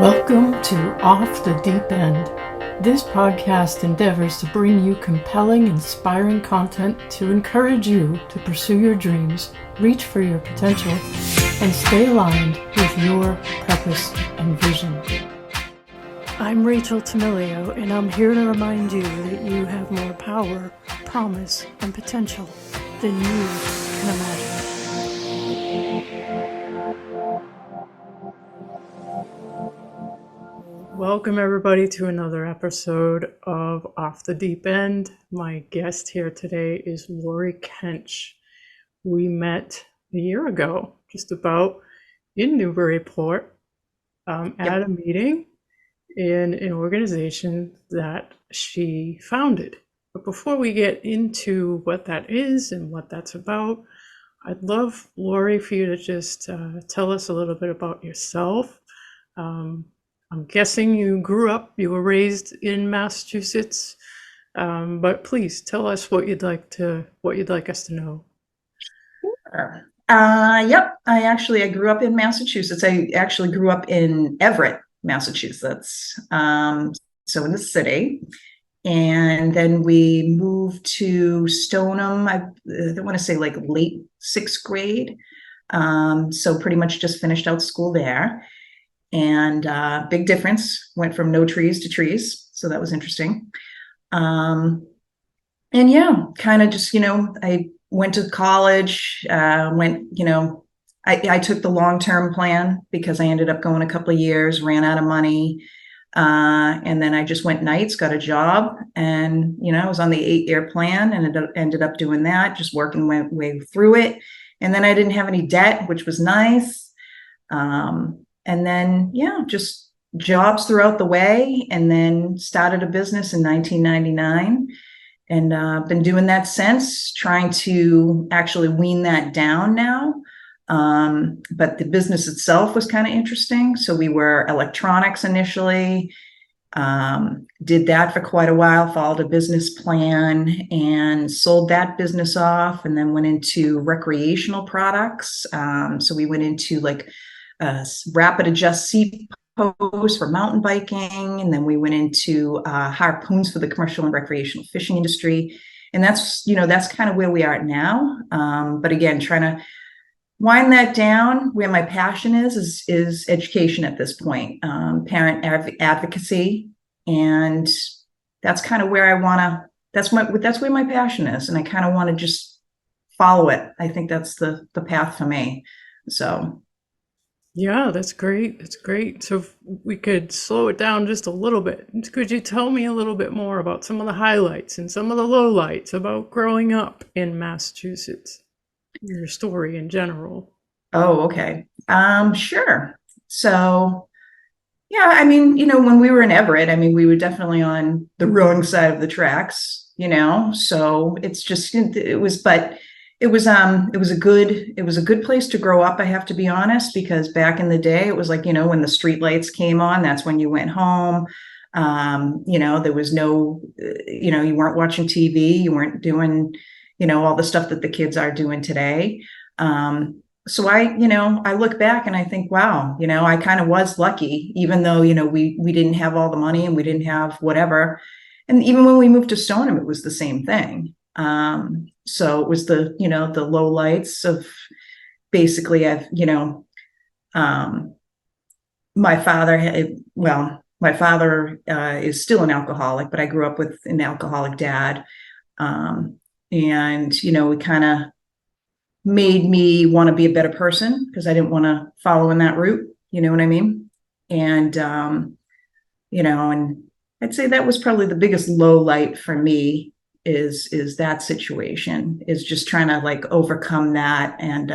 Welcome to Off the Deep End. This podcast endeavors to bring you compelling, inspiring content to encourage you to pursue your dreams, reach for your potential, and stay aligned with your purpose and vision. I'm Rachel Tamilio, and I'm here to remind you that you have more power, promise, and potential than you can imagine. Welcome everybody to another episode of Off the Deep End. My guest here today is Laurie Kench. We met a year ago, just about, in Newburyport, at a meeting in an organization that she founded. But before we get into what that is and what that's about, I'd love, Laurie, for you to just tell us a little bit about yourself. I'm guessing you were raised in Massachusetts, but please tell us what you'd like us to know. Sure. I grew up in Massachusetts. I actually grew up in Everett, Massachusetts, so in the city. And then we moved to Stoneham, I don't want to say like late sixth grade. So pretty much just finished out school there. And big difference, went from no trees to trees. So that was interesting. And yeah, kind of just, I went to college, I took the long-term plan because I ended up going a couple of years, ran out of money. And then I just went nights, got a job, and, I was on the 8-year plan and ended up doing that, just working my way through it. And then I didn't have any debt, which was nice. And then, just jobs throughout the way, and then started a business in 1999 and been doing that since, trying to actually wean that down now. But the business itself was kind of interesting. So we were electronics initially, did that for quite a while, followed a business plan and sold that business off, and then went into recreational products. So we went into like rapid adjust seat posts for mountain biking, and then we went into harpoons for the commercial and recreational fishing industry, and that's kind of where we are now. But again, trying to wind that down. Where my passion is education at this point, parent advocacy, and that's kind of where I want to. That's where my passion is, and I kind of want to just follow it. I think that's the path for me. So. Yeah, that's great. That's great. So if we could slow it down just a little bit. Could you tell me a little bit more about some of the highlights and some of the lowlights about growing up in Massachusetts, your story in general? Oh, okay. Sure. So, yeah, when we were in Everett, we were definitely on the wrong side of the tracks, so it's just, it was a good place to grow up. I have to be honest, because back in the day, it was like, when the street lights came on, that's when you went home. There was no, you weren't watching TV, you weren't doing, all the stuff that the kids are doing today. So I look back and I think, wow, I kind of was lucky, even though, we didn't have all the money and we didn't have whatever. And even when we moved to Stoneham, it was the same thing. So it was the low lights of basically, my father is still an alcoholic, but I grew up with an alcoholic dad. And, it kind of made me want to be a better person because I didn't want to follow in that route. You know what I mean? And, and I'd say that was probably the biggest low light for me is that situation, is just trying to like overcome that. And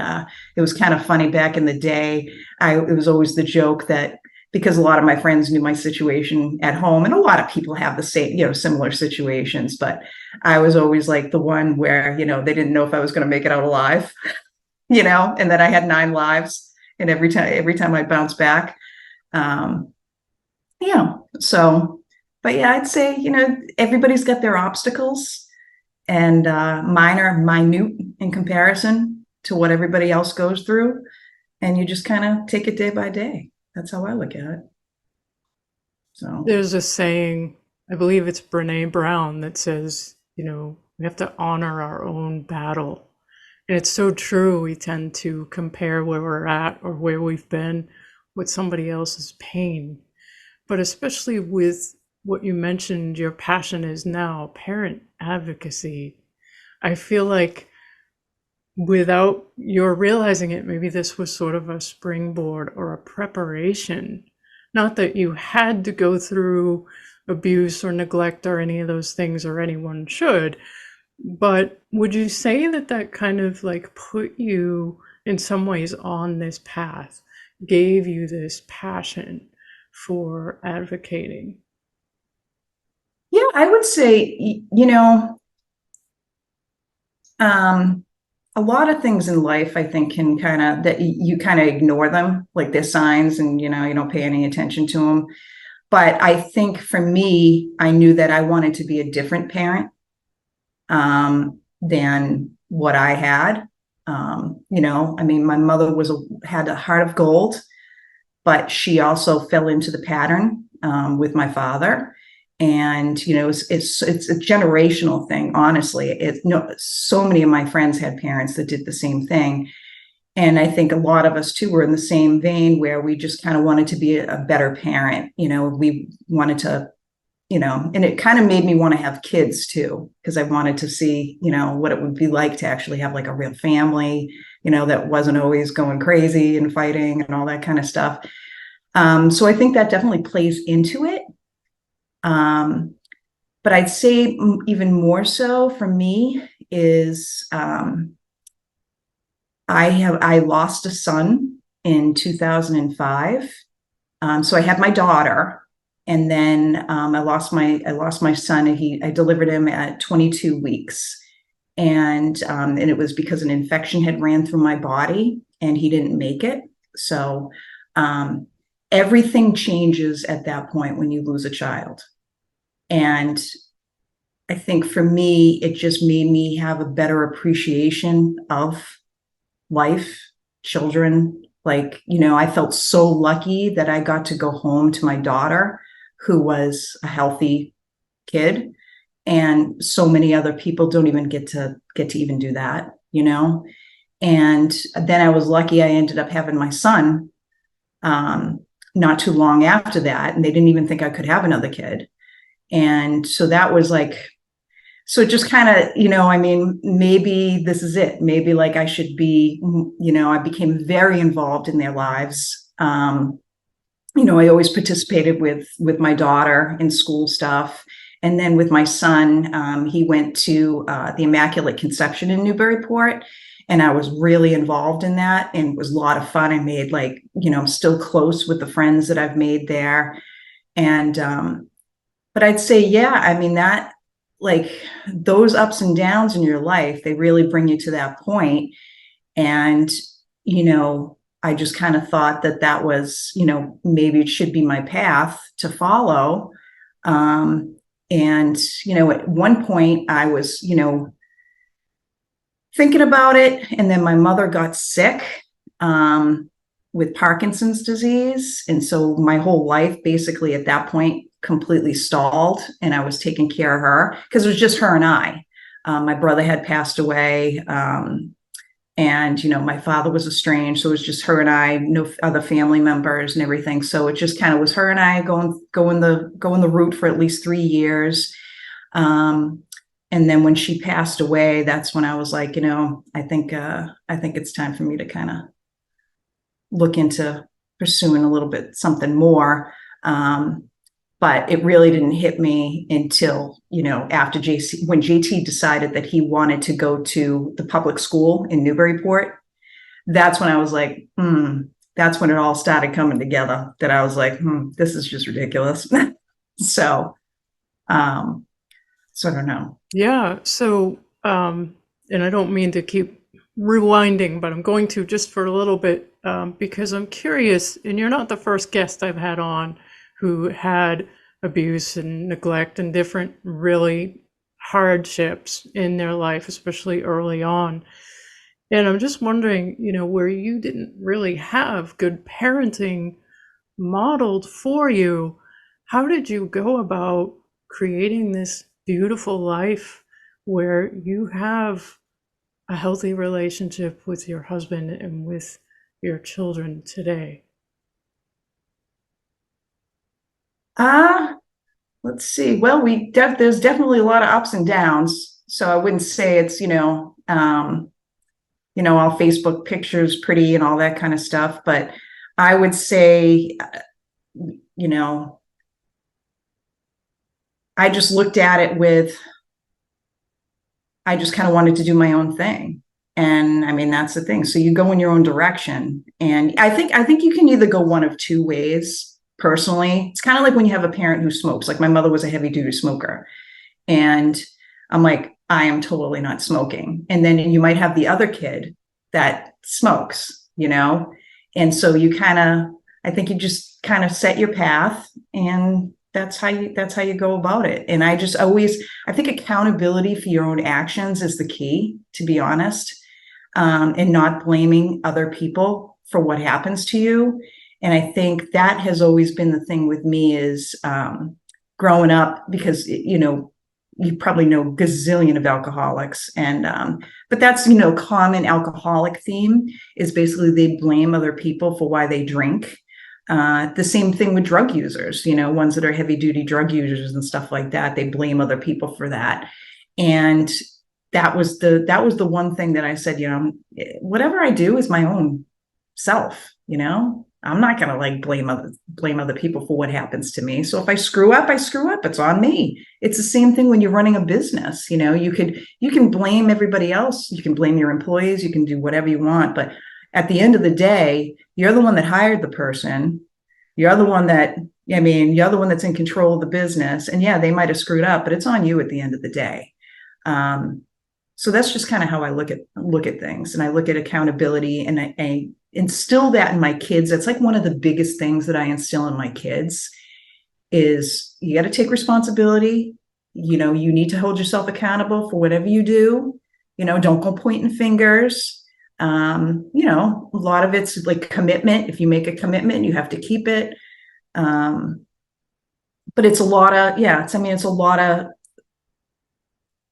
it was kind of funny back in the day. It was always the joke that because a lot of my friends knew my situation at home, and a lot of people have the same, similar situations, but I was always like the one where, they didn't know if I was going to make it out alive, and then I had 9 lives, and every time I bounced back. So, but yeah, I'd say, everybody's got their obstacles, and mine are minute in comparison to what everybody else goes through. And you just kind of take it day by day. That's how I look at it. So There's a saying, I believe it's Brene Brown, that says, we have to honor our own battle. And it's so true. We tend to compare where we're at or where we've been with somebody else's pain. But especially with what you mentioned, your passion is now parent advocacy. I feel like without your realizing it, maybe this was sort of a springboard or a preparation. Not that you had to go through abuse or neglect or any of those things, or anyone should, but would you say that that kind of like put you in some ways on this path, gave you this passion for advocating? yeah, I would say, a lot of things in life, I think, can kind of that you kind of ignore them, like they're signs, and you don't pay any attention to them. But I think for me, I knew that I wanted to be a different parent than what I had. I mean, my mother had a heart of gold, but she also fell into the pattern with my father. And it's a generational thing. Honestly, so many of my friends had parents that did the same thing, and I think a lot of us too were in the same vein where we just kind of wanted to be a better parent. We wanted to, and it kind of made me want to have kids too, because I wanted to see, what it would be like to actually have like a real family, that wasn't always going crazy and fighting and all that kind of stuff. So I think that definitely plays into it. Um, but I'd say even more so for me is I lost a son in 2005. So I had my daughter, and then I lost my son, and I delivered him at 22 weeks, and it was because an infection had ran through my body, and he didn't make it. So um, everything changes at that point when you lose a child, and I think for me, it just made me have a better appreciation of life, children. Like, I felt so lucky that I got to go home to my daughter, who was a healthy kid. And so many other people don't even get to even do that. And then I was lucky I ended up having my son not too long after that. And they didn't even think I could have another kid. And so that was like, so just kind of, I mean, maybe this is it. Maybe like I should be, I became very involved in their lives. I always participated with my daughter in school stuff. And then with my son, he went to the Immaculate Conception in Newburyport. And I was really involved in that, and it was a lot of fun. I made like, I'm still close with the friends that I've made there. And, but I'd say, yeah, I mean, that, like, those ups and downs in your life, they really bring you to that point. And, I just kind of thought that was, maybe it should be my path to follow. And, at one point I was, thinking about it. And then my mother got sick with Parkinson's disease. And so my whole life basically at that point completely stalled, and I was taking care of her because it was just her and I. My brother had passed away. And my father was estranged, so it was just her and I, no other family members and everything. So it just kind of was her and I going the route for at least 3 years. And then when she passed away, that's when I was like, I think it's time for me to kind of look into pursuing a little bit something more. But it really didn't hit me until, after when JT decided that he wanted to go to the public school in Newburyport. That's when I was like, that's when it all started coming together, that I was like, this is just ridiculous. So, so I don't know. Yeah. So, and I don't mean to keep rewinding, but I'm going to just for a little bit, because I'm curious, and you're not the first guest I've had on who had abuse and neglect and different really hardships in their life, especially early on. And I'm just wondering, where you didn't really have good parenting modeled for you, how did you go about creating this beautiful life where you have a healthy relationship with your husband and with your children today? Uh, let's see. Well, there's definitely a lot of ups and downs. So I wouldn't say it's, all Facebook pictures pretty and all that kind of stuff. But I would say, you know, I just looked at it with, I just kind of wanted to do my own thing. And I mean, that's the thing. So you go in your own direction. And I think you can either go one of two ways personally. It's kind of like when you have a parent who smokes. Like my mother was a heavy duty smoker. And I'm like, I am totally not smoking. And then you might have the other kid that smokes. And so I think you just kind of set your path, and that's how you go about it. And I think accountability for your own actions is the key, to be honest, and not blaming other people for what happens to you. And I think that has always been the thing with me is growing up, because you probably know gazillion of alcoholics, and but that's common alcoholic theme is basically they blame other people for why they drink. The same thing with drug users, ones that are heavy duty drug users and stuff like that. They blame other people for that. And that was the one thing that I said, whatever I do is my own self. I'm not going to like blame other people for what happens to me. So if I screw up, I screw up. It's on me. It's the same thing when you're running a business. You can blame everybody else. You can blame your employees. You can do whatever you want. But at the end of the day, you're the one that hired the person. You're the one that's in control of the business. And yeah, they might have screwed up, but it's on you at the end of the day. So that's just kind of how I look at things. And I look at accountability, and I instill that in my kids. That's like one of the biggest things that I instill in my kids is you got to take responsibility. You need to hold yourself accountable for whatever you do. Don't go pointing fingers. A lot of it's like commitment. If you make a commitment, you have to keep it. But it's a lot of,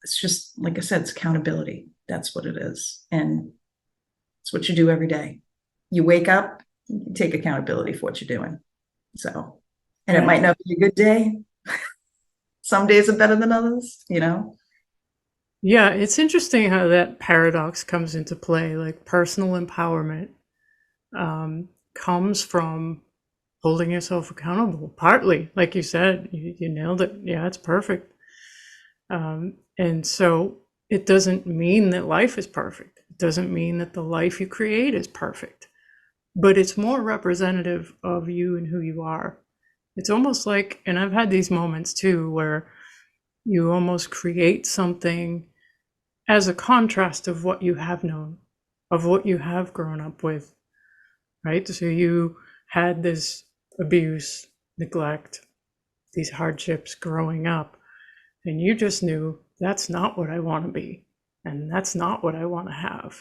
it's just, like I said, it's accountability. That's what it is. And it's what you do every day. You wake up, you take accountability for what you're doing. So, and it might not be a good day. Some days are better than others. Yeah, it's interesting how that paradox comes into play. Like personal empowerment comes from holding yourself accountable, partly, like you said, you nailed it. Yeah, it's perfect. And so it doesn't mean that life is perfect. It doesn't mean that the life you create is perfect, but it's more representative of you and who you are. It's almost like, and I've had these moments too, where you almost create something as a contrast of what you have known, of what you have grown up with, right? So you had this abuse, neglect, these hardships growing up, and you just knew that's not what I want to be, and that's not what I want to have,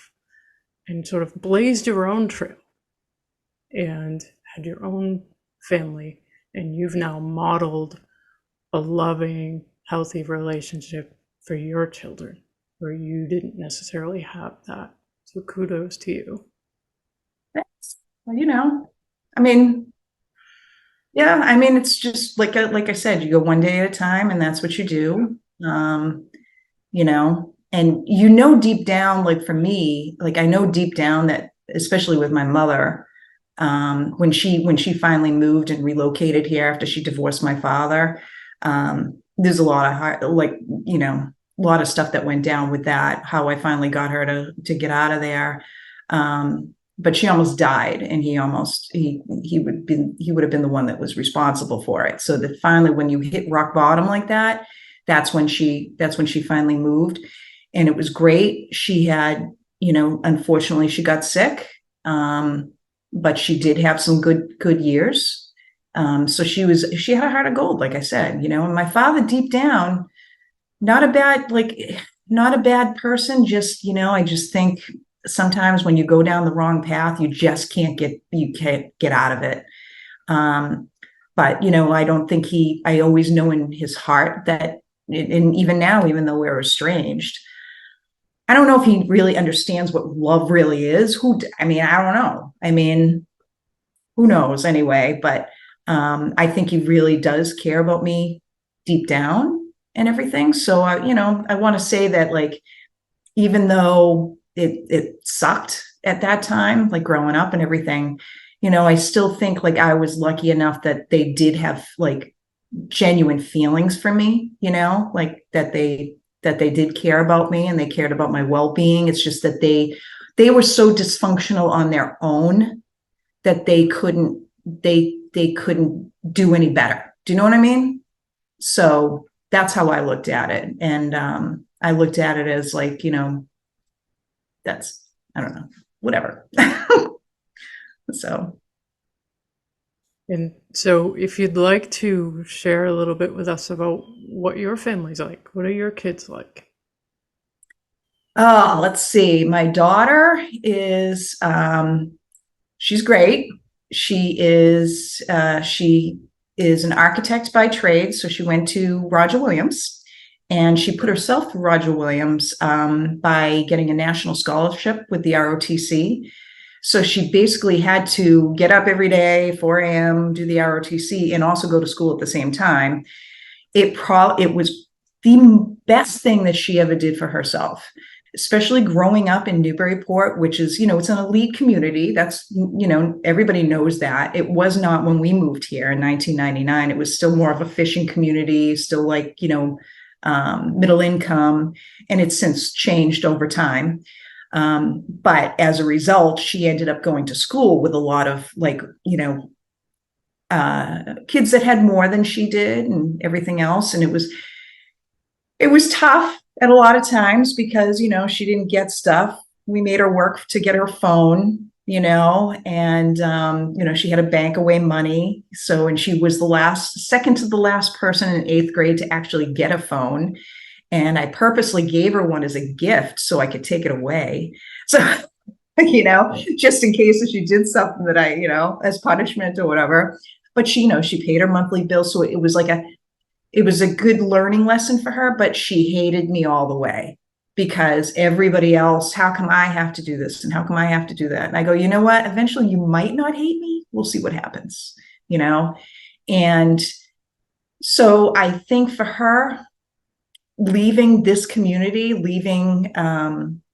and sort of blazed your own trail and had your own family, and you've now modeled a loving, healthy relationship for your children where you didn't necessarily have that. So kudos to you. Thanks. Well, I mean, yeah, I mean, it's just like I said, you go one day at a time, and that's what you do. And deep down, like for me, like I know deep down that, especially with my mother, when she finally moved and relocated here after she divorced my father, there's a lot of a lot of stuff that went down with that, how I finally got her to get out of there. But she almost died, and he would have been the one that was responsible for it. So that finally, when you hit rock bottom like that, that's when she finally moved. And it was great. She had, unfortunately she got sick. But she did have some good years. So she had a heart of gold, like I said, and my father deep down, not a bad person. Just, I just think sometimes when you go down the wrong path, you can't get out of it. But, I don't think I always know in his heart that, and even now, even though we're estranged, I don't know if he really understands what love really is. I mean, I don't know. I mean, who knows anyway, but I think he really does care about me deep down and everything. So, I want to say that, like, even though it sucked at that time, like growing up and everything, I still think like I was lucky enough that they did have like genuine feelings for me, like that they did care about me and they cared about my well-being. It's just that they were so dysfunctional on their own that they couldn't do any better. Do you know what I mean? So that's how I looked at it. And I looked at it as like, that's, I don't know, whatever. So. And so, if you'd like to share a little bit with us about what your family's like, what are your kids like? Oh, let's see. My daughter is, she's great. She is an architect by trade. So she went to Roger Williams and she put herself through Roger Williams by getting a national scholarship with the ROTC. So she basically had to get up every day, 4 a.m., do the ROTC, and also go to school at the same time. It was the best thing that she ever did for herself, especially growing up in Newburyport, which is, it's an elite community. That's, everybody knows that. It was not when we moved here in 1999. It was still more of a fishing community, still like, middle income, and it's since changed over time. But as a result, she ended up going to school with a lot of like, kids that had more than she did and everything else. And it was tough at a lot of times because, she didn't get stuff. We made her work to get her phone, and, she had to bank away money. So, and she was second to the last person in 8th grade to actually get a phone. And I purposely gave her one as a gift so I could take it away. So, just in case if she did something that I, as punishment or whatever. But she paid her monthly bill. So it was a good learning lesson for her, but she hated me all the way because everybody else, how come I have to do this? And how come I have to do that? And I go, you know what? Eventually you might not hate me. We'll see what happens, And so I think for her, leaving this community, leaving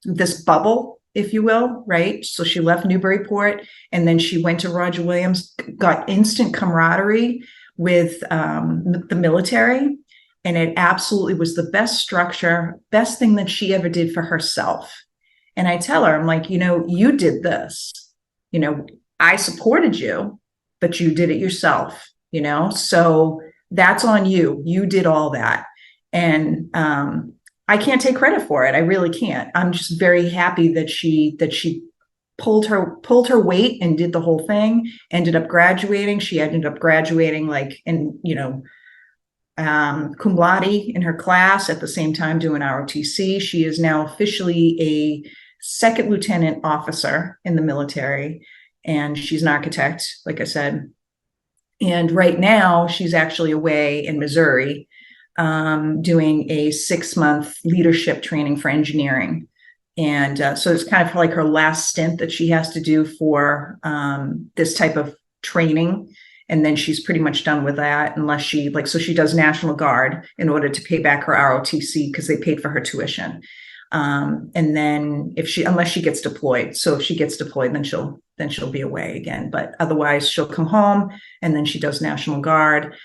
this bubble, if you will, right? So she left Newburyport and then she went to Roger Williams, got instant camaraderie with the military. And it absolutely was the best structure, best thing that she ever did for herself. And I tell her, I'm like, you did this, I supported you, but you did it yourself, so that's on you. You did all that. And I can't take credit for it. I really can't. I'm just very happy that she pulled her weight and did the whole thing, ended up graduating. She ended up graduating like cum laude in her class at the same time doing ROTC. She is now officially a second lieutenant officer in the military, and she's an architect, like I said. And right now she's actually away in Missouri doing a 6-month leadership training for engineering. And so it's kind of like her last stint that she has to do for this type of training. And then she's pretty much done with that unless so she does National Guard in order to pay back her ROTC because they paid for her tuition. And then unless she gets deployed. So if she gets deployed, then she'll be away again. But otherwise she'll come home and then she does National Guard.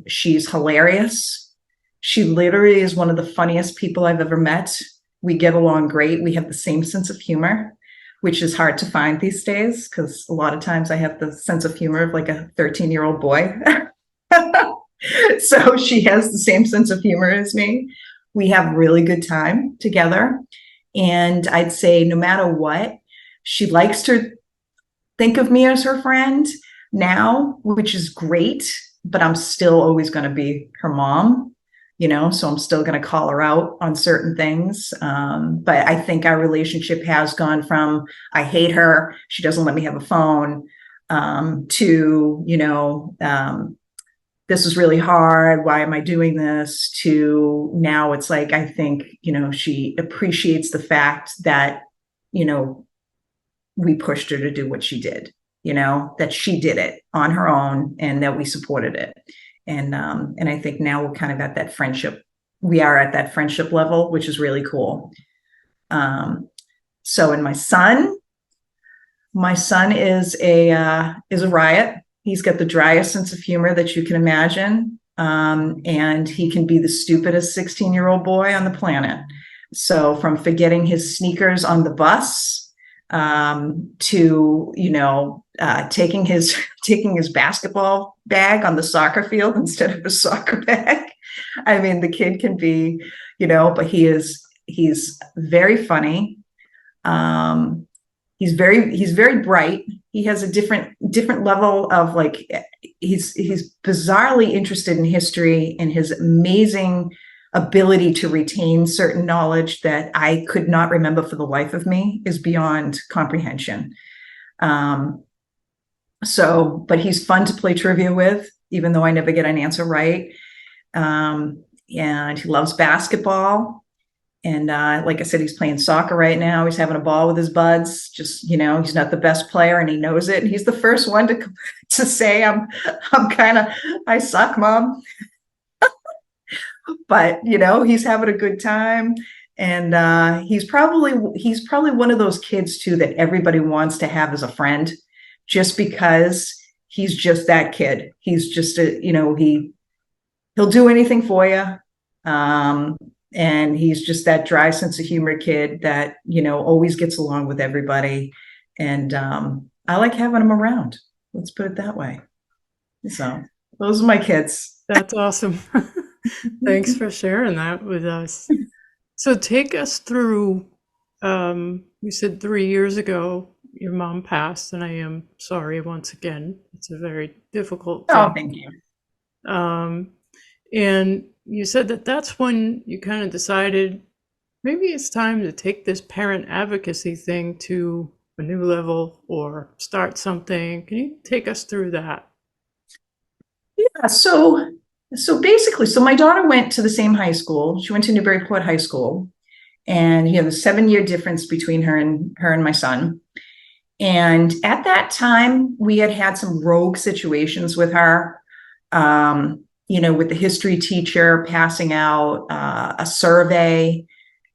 She's hilarious. She literally is one of the funniest people I've ever met. We get along great. We have the same sense of humor, which is hard to find these days because a lot of times I have the sense of humor of like a 13-year-old boy. So she has the same sense of humor as me. We have really good time together. And I'd say no matter what, she likes to think of me as her friend now, which is great, but I'm still always going to be her mom, so I'm still going to call her out on certain things. But I think our relationship has gone from, I hate her, she doesn't let me have a phone, to, this is really hard. Why am I doing this? To now it's like, I think, she appreciates the fact that, we pushed her to do what she did, that she did it on her own and that we supported it. And I think now we're kind of at that friendship. We are at that friendship level, which is really cool. So, and my son is a riot. He's got the driest sense of humor that you can imagine. And he can be the stupidest 16-year-old boy on the planet. So from forgetting his sneakers on the bus, to, taking his basketball bag on the soccer field instead of a soccer bag. I mean, the kid can be, but he's very funny. He's very bright. He has a different level of like, he's bizarrely interested in history, and his amazing ability to retain certain knowledge that I could not remember for the life of me is beyond comprehension. But he's fun to play trivia with, even though I never get an answer right. And he loves basketball. And like I said, he's playing soccer right now. He's having a ball with his buds. Just, he's not the best player and he knows it. And he's the first one to say, I suck, Mom. But, he's having a good time. And he's probably one of those kids too that everybody wants to have as a friend, just because he's just that kid. He's just he'll do anything for you. And he's just that dry sense of humor kid that, always gets along with everybody. And I like having him around. Let's put it that way. So those are my kids. That's awesome. Thanks for sharing that with us. So take us through, you said 3 years ago, your mom passed, and I am sorry once again. It's a very difficult thing. Oh, thank you. And you said that's when you kind of decided maybe it's time to take this parent advocacy thing to a new level or start something. Can you take us through that? Yeah, so basically, my daughter went to the same high school. She went to Newburyport High School, and the 7-year difference between her and my son. And at that time, we had some rogue situations with her. With the history teacher passing out a survey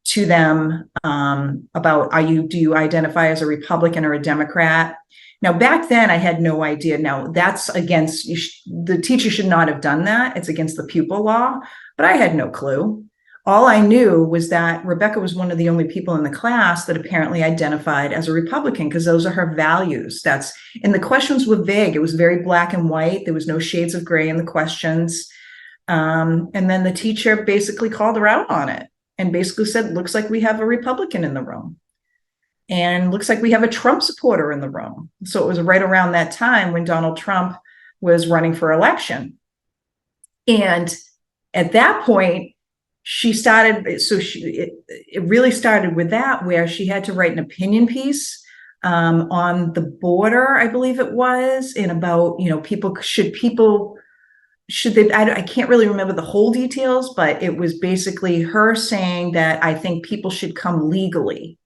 to them about do you identify as a Republican or a Democrat? Now, back then, I had no idea. Now, that's against, the teacher should not have done that. It's against the pupil law, but I had no clue. All I knew was that Rebecca was one of the only people in the class that apparently identified as a Republican, because those are her values. And the questions were vague. It was very black and white. There was no shades of gray in the questions. And then the teacher basically called her out on it and basically said, looks like we have a Republican in the room. And looks like we have a Trump supporter in the room. So it was right around that time when Donald Trump was running for election. And at that point, it really started with that, where she had to write an opinion piece on the border, I believe it was, and about, should they, I can't really remember the whole details, but it was basically her saying that I think people should come legally.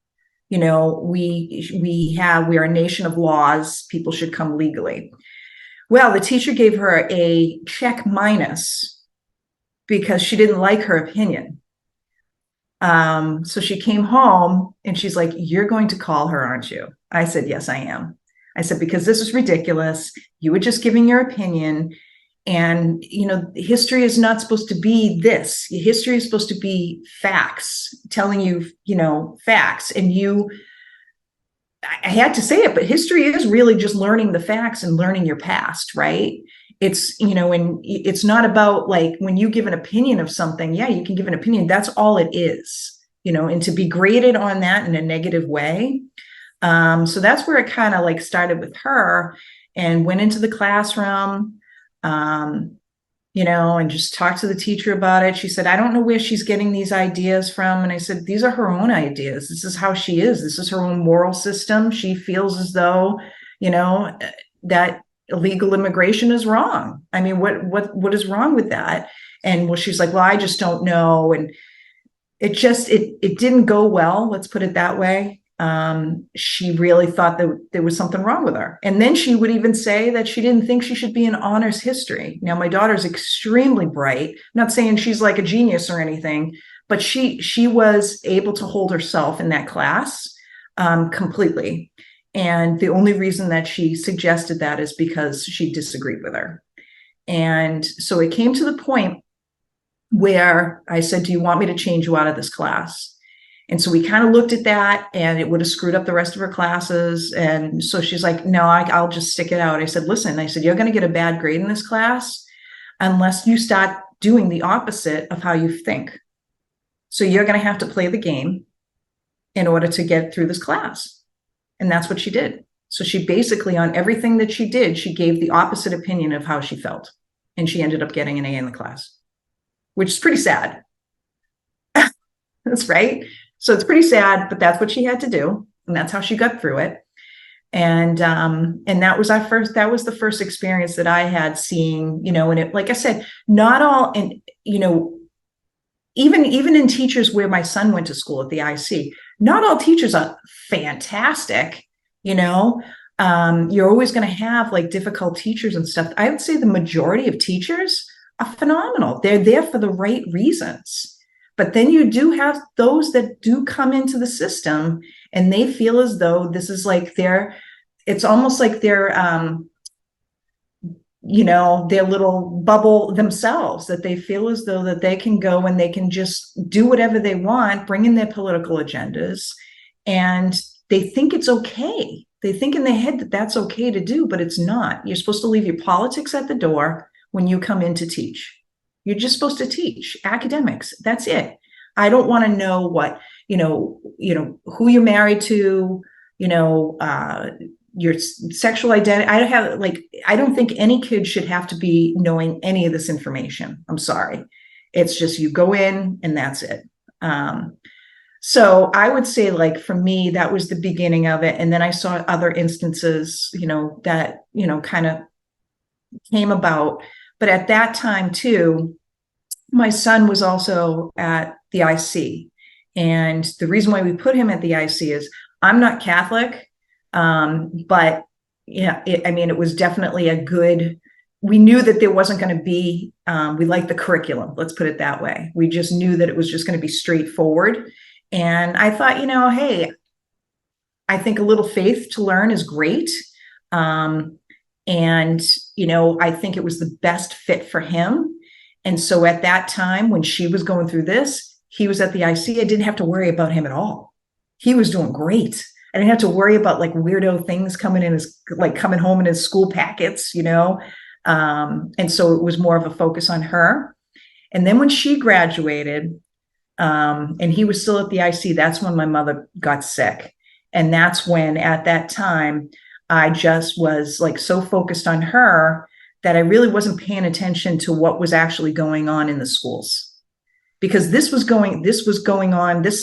We are a nation of laws. People should come legally. Well, the teacher gave her a check minus because she didn't like her opinion. So she came home and she's like, "You're going to call her, aren't you?" I said, "Yes, I am." I said, "Because this is ridiculous. You were just giving your opinion. And, history is not supposed to be this. History is supposed to be facts, telling you, facts. And I had to say it, but history is really just learning the facts and learning your past, right? It's, and it's not about like when you give an opinion of something, yeah, you can give an opinion. That's all it is, and to be graded on that in a negative way. So that's where it kind of like started with her, and went into the classroom. And just talked to the teacher about it. She said, "I don't know where she's getting these ideas from." And I said, "These are her own ideas. This is how she is. This is her own moral system. She feels as though, that illegal immigration is wrong. I mean, what is wrong with that? And well, she's like, well, I just don't know. And it didn't go well. Let's put it that way. She really thought that there was something wrong with her. And then she would even say that she didn't think she should be in honors history. Now, my daughter's extremely bright. I'm not saying she's like a genius or anything, but she was able to hold herself in that class completely. And the only reason that she suggested that is because she disagreed with her. And so it came to the point where I said, do you want me to change you out of this class? And so we kind of looked at that, and it would have screwed up the rest of her classes. And so she's like, no, I'll just stick it out. I said, listen, I said, you're going to get a bad grade in this class unless you start doing the opposite of how you think. So you're going to have to play the game in order to get through this class. And that's what she did. So she basically, on everything that she did, she gave the opposite opinion of how she felt. And she ended up getting an A in the class, which is pretty sad. That's right. So it's pretty sad, but that's what she had to do. And that's how she got through it. And that was the first experience that I had seeing, and it, like I said, not all, and, even in teachers where my son went to school at the IC, not all teachers are fantastic, you're always going to have like difficult teachers and stuff. I would say the majority of teachers are phenomenal. They're there for the right reasons. But then you do have those that do come into the system and they feel as though this is like it's almost like their little bubble themselves, that they feel as though that they can go and they can just do whatever they want, bring in their political agendas, and they think it's okay. They think in their head that that's okay to do, but it's not. You're supposed to leave your politics at the door when you come in to teach. You're just supposed to teach academics. That's it. I don't want to know what, who you're married to, your sexual identity. I don't think any kid should have to be knowing any of this information. I'm sorry. It's just, you go in and that's it. So I would say, like, for me, that was the beginning of it. And then I saw other instances, that, kind of came about. But at that time too, my son was also at the IC. And the reason why we put him at the IC is I'm not Catholic, but it was definitely we knew that there wasn't going to be, we liked the curriculum, let's put it that way. We just knew that it was just going to be straightforward. And I thought, hey, I think a little faith to learn is great. And, I think it was the best fit for him. And so at that time, when she was going through this, he was at the IC. I didn't have to worry about him at all. He was doing great. I didn't have to worry about like weirdo things coming home in his school packets, and so it was more of a focus on her. And then when she graduated, and he was still at the IC, that's when my mother got sick. And that's when, at that time, I just was like so focused on her that I really wasn't paying attention to what was actually going on in the schools. Because this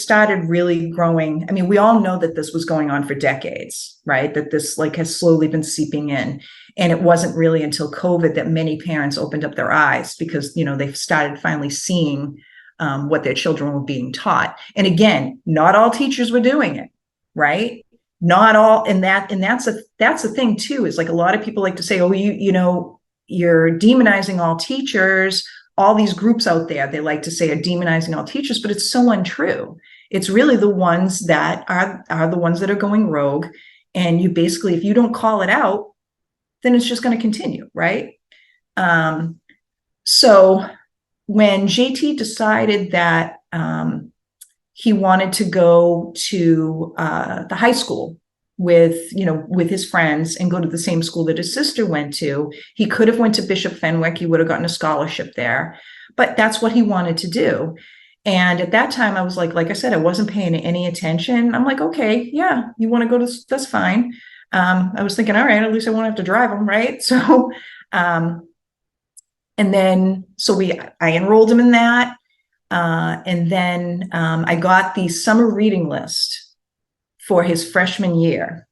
started really growing. I mean, we all know that this was going on for decades, right? That this has slowly been seeping in. And it wasn't really until COVID that many parents opened up their eyes, because, they've started finally seeing what their children were being taught. And again, not all teachers were doing it, right? Not all. And that's the thing too, is like a lot of people like to say, oh, you're demonizing all teachers. All these groups out there, they like to say, are demonizing all teachers, but it's so untrue. It's really the ones that are the ones that are going rogue. And you basically, if you don't call it out, then it's just going to continue, right? So when JT decided that he wanted to go to the high school with his friends and go to the same school that his sister went to, he could have went to Bishop Fenwick. He would have gotten a scholarship there, but that's what he wanted to do. And at that time I was like I said, I wasn't paying any attention. I'm like, okay, yeah, you want to go to, that's fine. I was thinking, all right, at least I won't have to drive him. Right. So, and then, I enrolled him in that. And then, I got the summer reading list for his freshman year.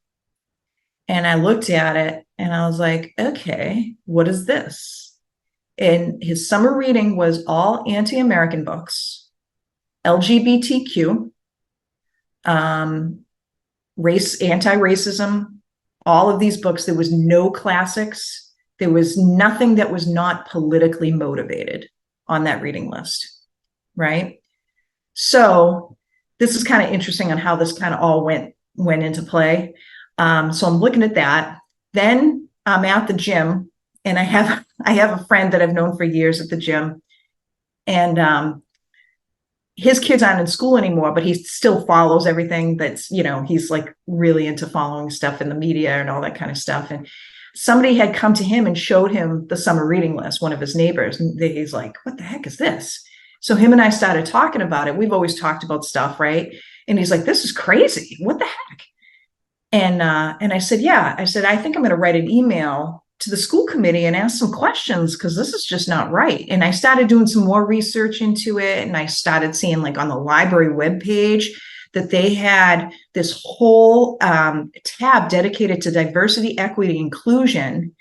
And I looked at it and I was like, okay, what is this? And his summer reading was all anti-American books, LGBTQ, um, race, anti-racism, all of these books. There was no classics. There was nothing that was not politically motivated on that reading list, right? So this is kind of interesting on how this kind of all went into play. So I'm looking at that. Then I'm at the gym, and I have a friend that I've known for years at the gym, and his kids aren't in school anymore, but he still follows everything that's, he's like really into following stuff in the media and all that kind of stuff. And somebody had come to him and showed him the summer reading list, one of his neighbors, and he's like, what the heck is this? So him and I started talking about it. We've always talked about stuff, right? And he's like, this is crazy. What the heck? And I said, yeah. I said, I think I'm going to write an email to the school committee and ask some questions, because this is just not right. And I started doing some more research into it. And I started seeing, like, on the library webpage, that they had this whole tab dedicated to diversity, equity, inclusion.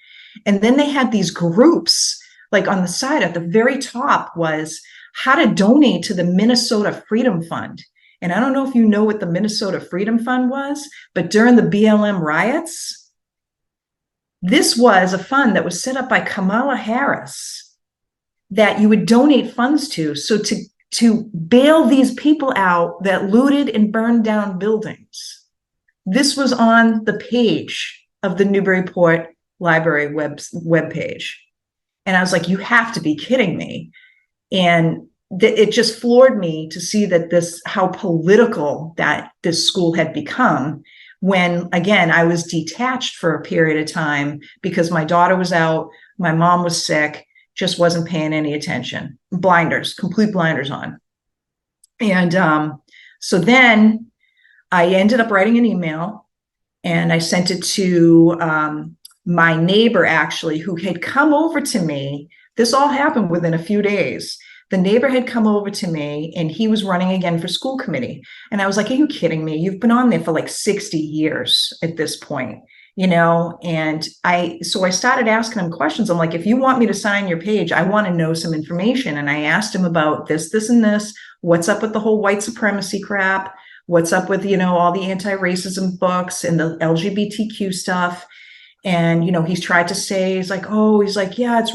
And then they had these groups, like on the side at the very top was how to donate to the Minnesota Freedom Fund. And I don't know if you know what the Minnesota Freedom Fund was, but during the BLM riots, this was a fund that was set up by Kamala Harris that you would donate funds to. So to bail these people out that looted and burned down buildings. This was on the page of the Newburyport Library webpage. And I was like, you have to be kidding me. And it just floored me to see that how political that this school had become, when, again, I was detached for a period of time because my daughter was out, my mom was sick, just wasn't paying any attention. Blinders, complete blinders on. And so then I ended up writing an email, and I sent it to my neighbor, actually, who had come over to me. This all happened within a few days. The neighbor had come over to me, and he was running again for school committee. And I was like, are you kidding me? You've been on there for like 60 years at this point, And so I started asking him questions. I'm like, if you want me to sign your page, I want to know some information. And I asked him about this, and this, what's up with the whole white supremacy crap? What's up with, all the anti-racism books and the LGBTQ stuff? And, he's tried to say, he's like, yeah, it's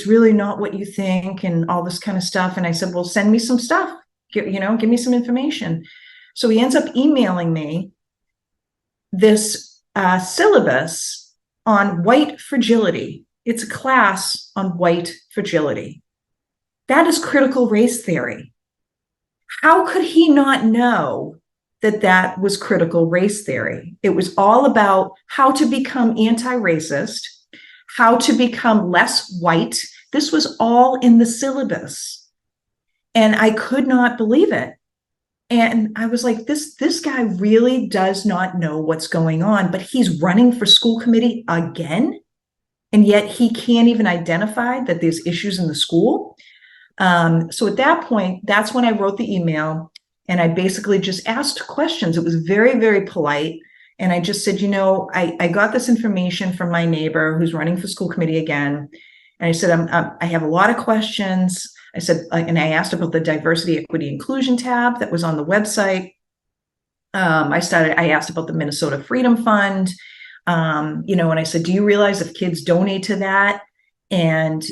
really not what you think, and all this kind of stuff. And I said, well, send me some stuff, give me some information. So he ends up emailing me this syllabus on white fragility. It's a class on white fragility. That is critical race theory. How could he not know that was critical race theory? It was all about how to become anti-racist, how to become less white. This was all in the syllabus. And I could not believe it. And I was like, this guy really does not know what's going on, but he's running for school committee again. And yet he can't even identify that there's issues in the school. So at that point, that's when I wrote the email, and I basically just asked questions. It was very, very polite. And I just said, I got this information from my neighbor who's running for school committee again. And I said, I have a lot of questions. I said, and I asked about the diversity, equity, inclusion tab that was on the website. I asked about the Minnesota Freedom Fund, and I said, do you realize if kids donate to that? And,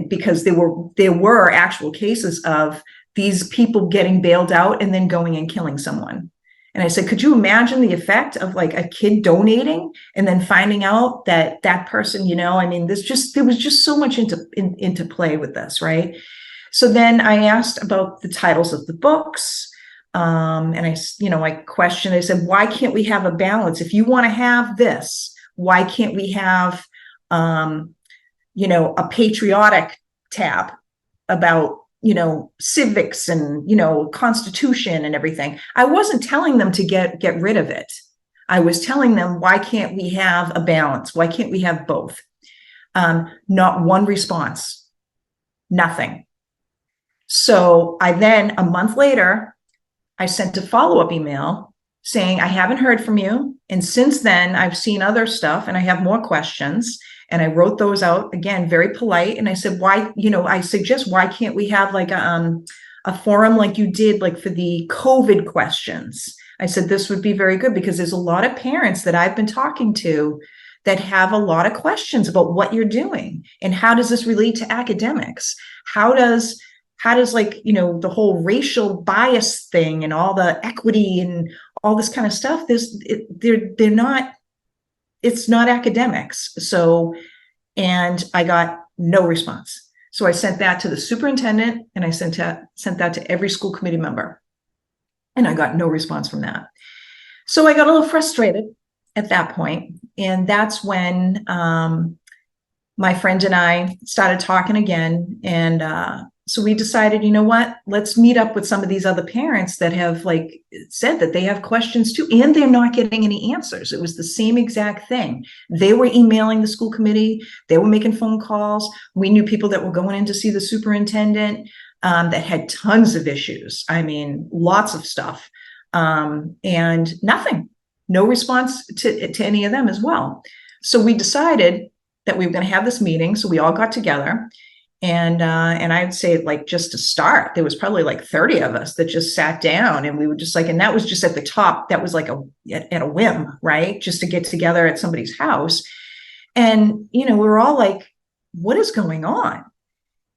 because there were actual cases of these people getting bailed out and then going and killing someone. And I said, could you imagine the effect of like a kid donating and then finding out that person, there was just so much into play with this, right? So then I asked about the titles of the books. And I questioned, I said, why can't we have a balance? If you want to have this, why can't we have, a patriotic tab about civics and, Constitution and everything? I wasn't telling them to get rid of it. I was telling them, why can't we have a balance? Why can't we have both? Not one response, nothing. So a month later, I sent a follow-up email saying, I haven't heard from you. And since then, I've seen other stuff and I have more questions. And I wrote those out again, very polite. And I said, why, I suggest, why can't we have like a forum like you did, like for the COVID questions? I said, this would be very good because there's a lot of parents that I've been talking to that have a lot of questions about what you're doing and how does this relate to academics? How does like, the whole racial bias thing and all the equity and all this kind of stuff, they're not, it's not academics. So, and I got no response. So I sent that to the superintendent and I sent that to every school committee member. And I got no response from that. So I got a little frustrated at that point. And that's when my friend and I started talking again. And so we decided, you know what, let's meet up with some of these other parents that have like said that they have questions too, and they're not getting any answers. It was the same exact thing. They were emailing the school committee. They were making phone calls. We knew people that were going in to see the superintendent that had tons of issues. I mean, lots of stuff, and nothing, no response to any of them as well. So we decided that we were going to have this meeting. So we all got together. And I'd say, like, just to start, there was probably like 30 of us that just sat down and we were just like, and that was just at the top. That was like at a whim, right? Just to get together at somebody's house. And, we were all like, what is going on?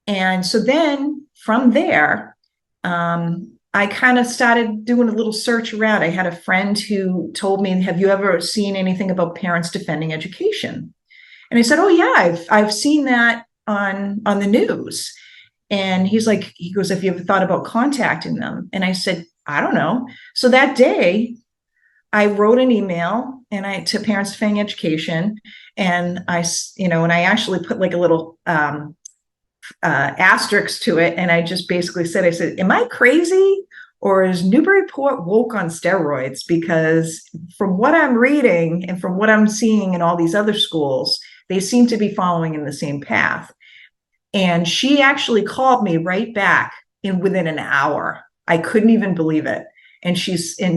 And so then from there, I kind of started doing a little search around. I had a friend who told me, have you ever seen anything about parents defending education? And I said, oh yeah, I've seen that on the news. And he goes, have you ever thought about contacting them? And I said, I don't know. So that day I wrote an email to Parents Defending Education. And I actually put like a little asterisk to it. And I just basically said, am I crazy? Or is Newburyport woke on steroids? Because from what I'm reading and from what I'm seeing in all these other schools, they seem to be following in the same path. And she actually called me right back within an hour. I couldn't even believe it. And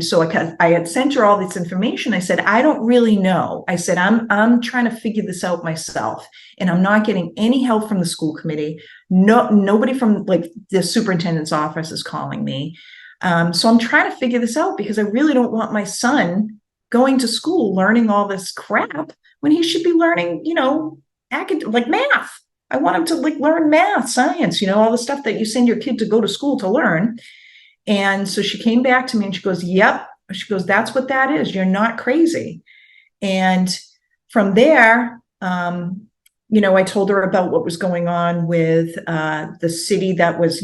so I had sent her all this information. I said, I don't really know. I said, I'm trying to figure this out myself. And I'm not getting any help from the school committee. Nobody from like the superintendent's office is calling me. So I'm trying to figure this out because I really don't want my son going to school learning all this crap when he should be learning, like math. I want him to like learn math, science, all the stuff that you send your kid to go to school to learn. And so she came back to me and she goes, yep. She goes, that's what that is. You're not crazy. And from there, I told her about what was going on with the city that was,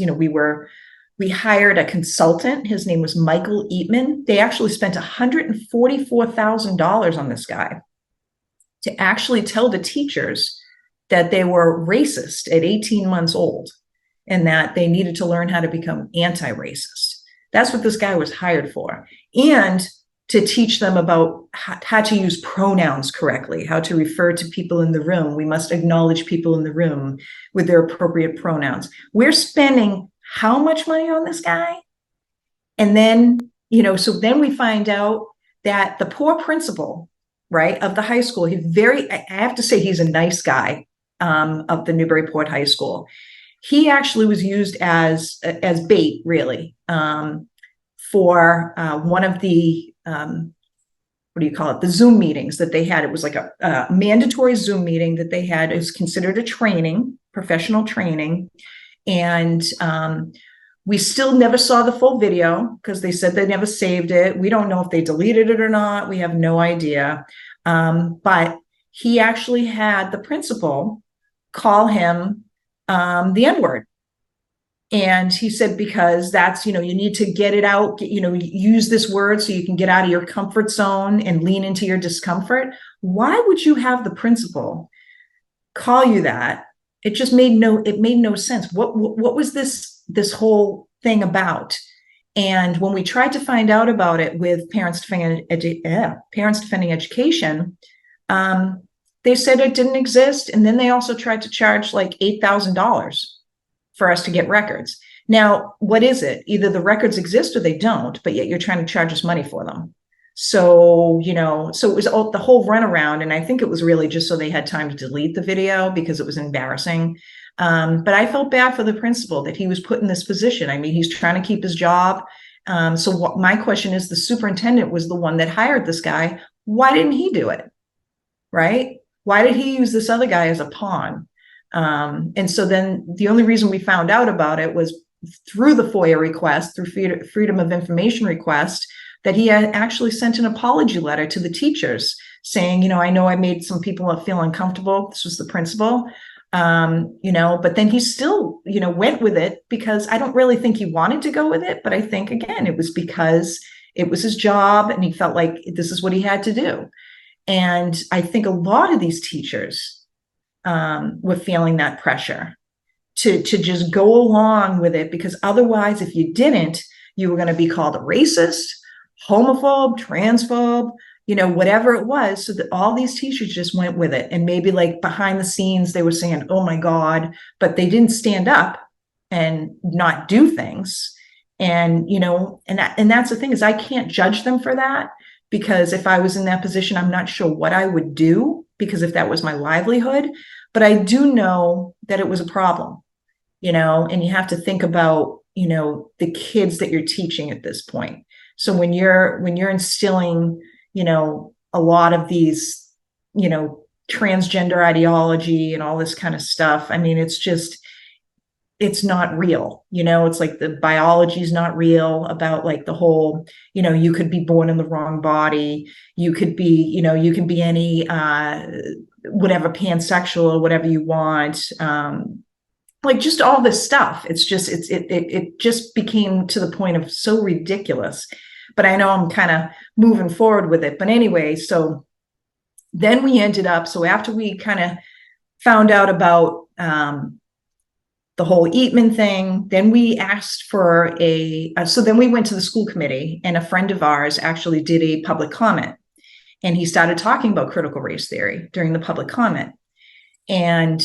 we hired a consultant. His name was Michael Eatman. They actually spent $144,000 on this guy to actually tell the teachers that they were racist at 18 months old and that they needed to learn how to become anti-racist. That's what this guy was hired for. And to teach them about how to use pronouns correctly, how to refer to people in the room. We must acknowledge people in the room with their appropriate pronouns. We're spending how much money on this guy? And then, so then we find out that the poor principal, right, of the high school, I have to say he's a nice guy, of the Newburyport High School. He actually was used as bait, really, for one of the, the Zoom meetings that they had. It was like a mandatory Zoom meeting that they had. It was considered a training, professional training. And we still never saw the full video because they said they never saved it. We don't know if they deleted it or not. We have no idea. But he actually had the principal call him the N-word. And he said, because that's, you need to get it out, use this word so you can get out of your comfort zone and lean into your discomfort. Why would you have the principal call you that? It just made no sense. What was this whole thing about? And when we tried to find out about it with Parents Defending Education, they said it didn't exist. And then they also tried to charge like $8,000 for us to get records. Now, what is it? Either the records exist or they don't, but yet you're trying to charge us money for them. So, so it was the whole runaround. And I think it was really just so they had time to delete the video because it was embarrassing. But I felt bad for the principal that he was put in this position. I mean, he's trying to keep his job. So my question is, the superintendent was the one that hired this guy. Why didn't he do it? Right? Why did he use this other guy as a pawn? And so then the only reason we found out about it was through the FOIA request, through Freedom of Information request, that he had actually sent an apology letter to the teachers saying, I know I made some people feel uncomfortable. This was the principal, but then he still, went with it because I don't really think he wanted to go with it. But I think, again, it was because it was his job and he felt like this is what he had to do. And I think a lot of these teachers were feeling that pressure to just go along with it, because otherwise, if you didn't, you were going to be called a racist, homophobe, transphobe, whatever it was. So that all these teachers just went with it. And maybe like behind the scenes, they were saying, oh my God, but they didn't stand up and not do things. And, and that's the thing, is I can't judge them for that, because if I was in that position, I'm not sure what I would do, because if that was my livelihood, but I do know that it was a problem, and you have to think about, the kids that you're teaching at this point. So when you're instilling, a lot of these, transgender ideology and all this kind of stuff, I mean, it's not real. It's like the biology is not real about like the whole, you could be born in the wrong body. You could be, you can be any, whatever, pansexual or whatever you want. Like just all this stuff. It's just, it just became to the point of so ridiculous, but I know I'm kind of moving forward with it. But anyway, so then we ended up, so after we kind of found out about, the whole Eatman thing, then we asked for so then we went to the school committee, and a friend of ours actually did a public comment, and he started talking about critical race theory during the public comment, and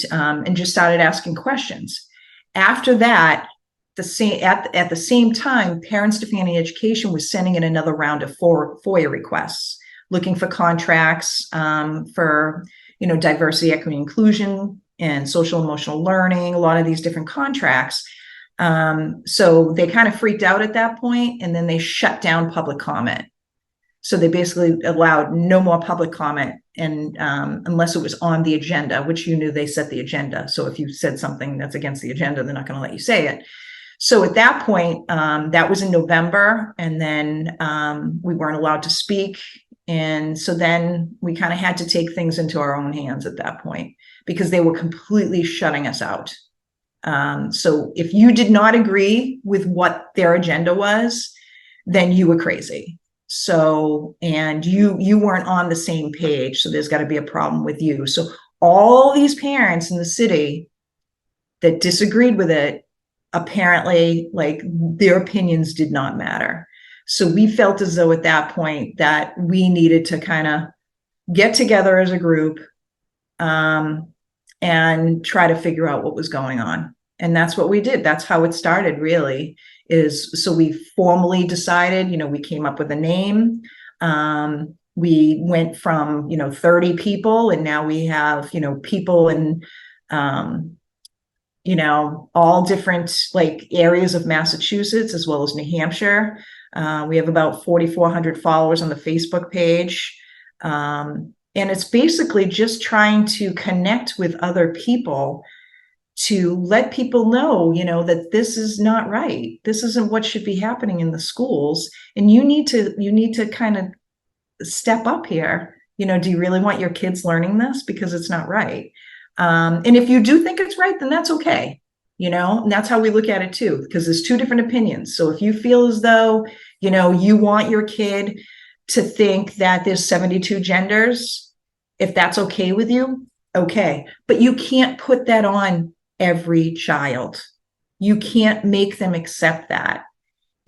just started asking questions. After that, at the same time, Parents Defending Education was sending in another round of FOIA requests, looking for contracts for diversity, equity, inclusion, and social emotional learning, a lot of these different contracts. So they kind of freaked out at that point, and then they shut down public comment. So they basically allowed no more public comment, and unless it was on the agenda, which they set the agenda. So if you said something that's against the agenda, they're not going to let you say it. So at that point, that was in November, and then we weren't allowed to speak. And so then we kind of had to take things into our own hands at that point, because they were completely shutting us out. So if you did not agree with what their agenda was, then you were crazy. So, and you weren't on the same page. So there's got to be a problem with you. So all these parents in the city that disagreed with it, apparently, like, their opinions did not matter. So we felt as though at that point that we needed to kind of get together as a group, and try to figure out what was going on. And that's what we did. That's how it started, really, so we formally decided, we came up with a name. We went from, 30 people, and now we have, people in, all different like areas of Massachusetts, as well as New Hampshire. We have about 4,400 followers on the Facebook page. And it's basically just trying to connect with other people to let people know, that this is not right. This isn't what should be happening in the schools. And you need to kind of step up here. Do you really want your kids learning this? Because it's not right. And if you do think it's right, then that's okay. And that's how we look at it too, because there's two different opinions. So if you feel as though, you want your kid to think that there's 72 genders, if that's okay with you, okay. But you can't put that on every child. You can't make them accept that.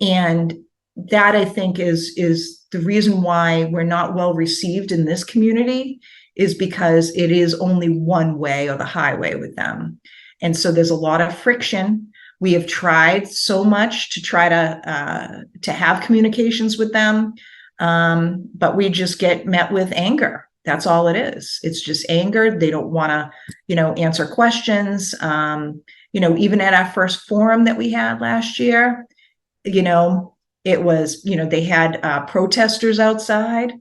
And that, I think, is the reason why we're not well received in this community, is because it is only one way, or the highway, with them. And so there's a lot of friction. We have tried so much to try to have communications with them. But we just get met with anger. That's all it is. It's just anger. They don't want to, answer questions. Even at our first forum that we had last year, it was, they had protesters outside.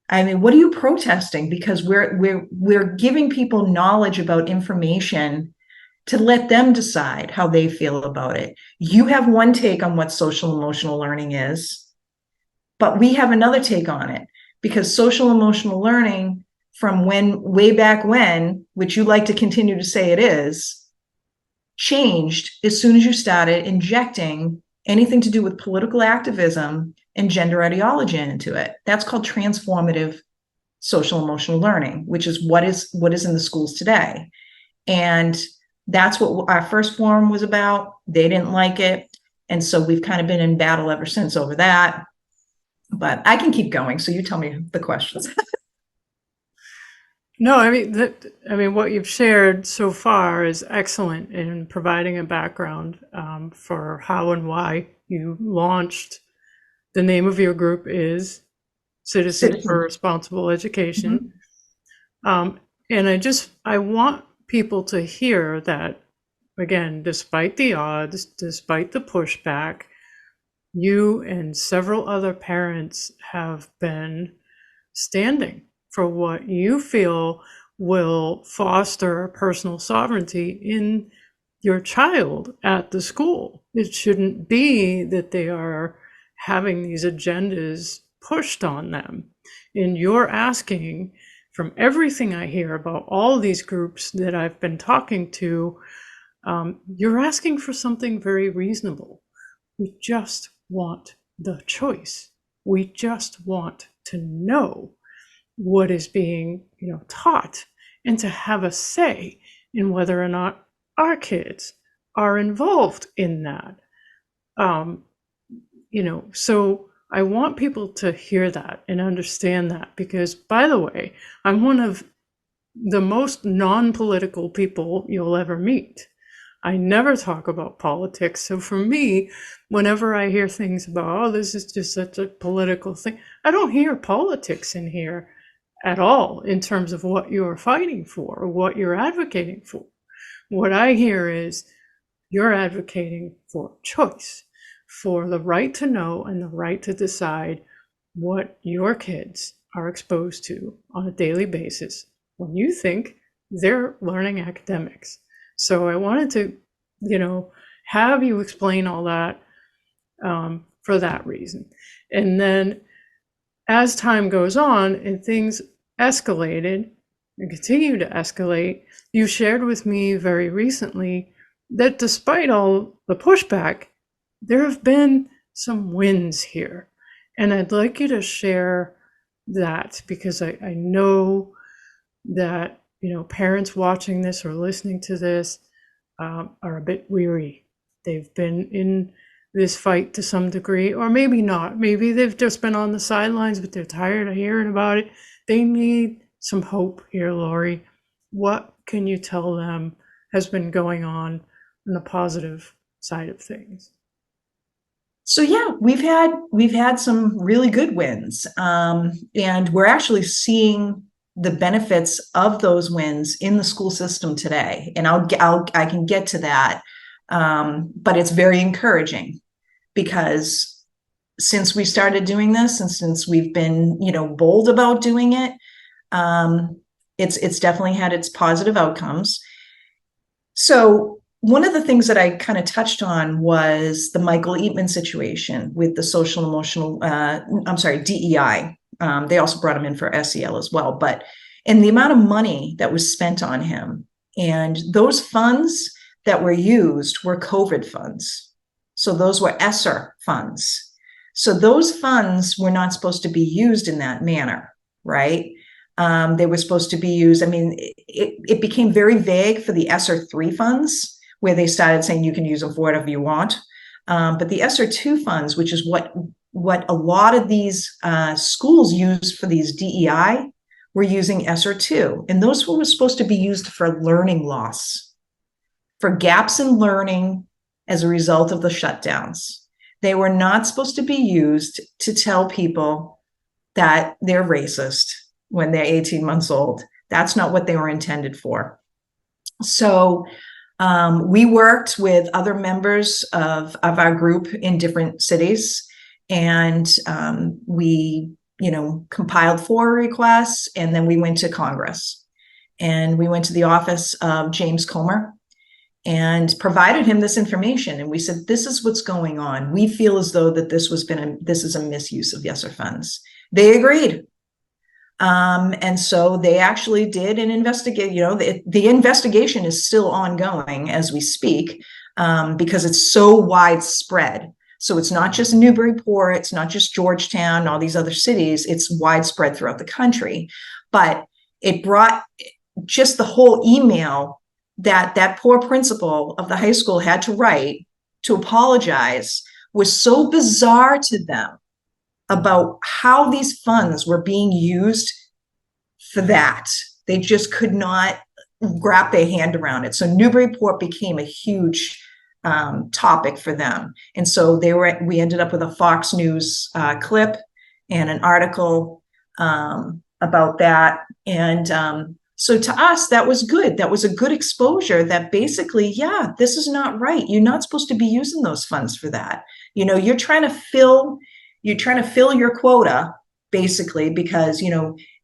I mean, what are you protesting? Because we're giving people knowledge about information to let them decide how they feel about it. You have one take on what social emotional learning is, but we have another take on it, because social emotional learning from way back when, which you like to continue to say it is, changed as soon as you started injecting anything to do with political activism and gender ideology into it. That's called transformative social emotional learning, which is what is in the schools today. And that's what our first forum was about. They didn't like it. And so we've kind of been in battle ever since over that. But I can keep going. So you tell me the questions. No, what you've shared so far is excellent in providing a background for how and why you launched. The name of your group is Citizens for Responsible Education. Mm-hmm. And I want people to hear that, again, despite the odds, despite the pushback, you and several other parents have been standing for what you feel will foster personal sovereignty in your child at the school. It shouldn't be that they are having these agendas pushed on them. And you're asking, from everything I hear about all these groups that I've been talking to, you're asking for something very reasonable. We just want the choice. We just want to know what is being, taught, and to have a say in whether or not our kids are involved in that. So I want people to hear that and understand that, because, by the way, I'm one of the most non-political people you'll ever meet. I never talk about politics. So for me, whenever I hear things about, oh, this is just such a political thing, I don't hear politics in here at all in terms of what you're fighting for or what you're advocating for. What I hear is you're advocating for choice, for the right to know and the right to decide what your kids are exposed to on a daily basis when you think they're learning academics. So I wanted to, have you explain all that for that reason. And then as time goes on and things escalated and continue to escalate, you shared with me very recently that despite all the pushback, there have been some wins here. And I'd like you to share that, because I know that, parents watching this or listening to this are a bit weary. They've been in this fight to some degree, or maybe not. Maybe they've just been on the sidelines, but they're tired of hearing about it. They need some hope here, Laurie. What can you tell them has been going on the positive side of things? So yeah, we've had some really good wins, and we're actually seeing the benefits of those wins in the school system today. And I can get to that, but it's very encouraging, because since we started doing this and since we've been, bold about doing it, it's definitely had its positive outcomes. So one of the things that I kind of touched on was the Michael Eatman situation with the social emotional, DEI. They also brought him in for SEL as well, and the amount of money that was spent on him, and those funds that were used were COVID funds. So those were ESSER funds. So those funds were not supposed to be used in that manner, right? They were supposed to be used. It became very vague for the ESSER 3 funds, where they started saying you can use them for whatever you want. But the ESSER 2 funds, which is what a lot of these schools use for these DEI, were using ESSER 2. And those were supposed to be used for learning loss, for gaps in learning as a result of the shutdowns. They were not supposed to be used to tell people that they're racist when they're 18 months old. That's not what they were intended for. So we worked with other members of our group in different cities, and we, compiled FOIA requests, and then we went to Congress. And we went to the office of James Comer and provided him this information. And we said, this is what's going on. We feel as though that this is a misuse of ESSER funds. They agreed. And so they actually did an investigation. The investigation is still ongoing as we speak, because it's so widespread. So it's not just Newburyport, it's not just Georgetown, all these other cities, it's widespread throughout the country. But it brought just the whole email that poor principal of the high school had to write to apologize was so bizarre to them about how these funds were being used for that. They just could not wrap their hand around it. So Newburyport became a huge topic for them. And so we ended up with a Fox News clip and an article about that. And so to us, that was good. That was a good exposure that basically, yeah, this is not right. You're not supposed to be using those funds for that. You're trying to fill your quota, basically, because,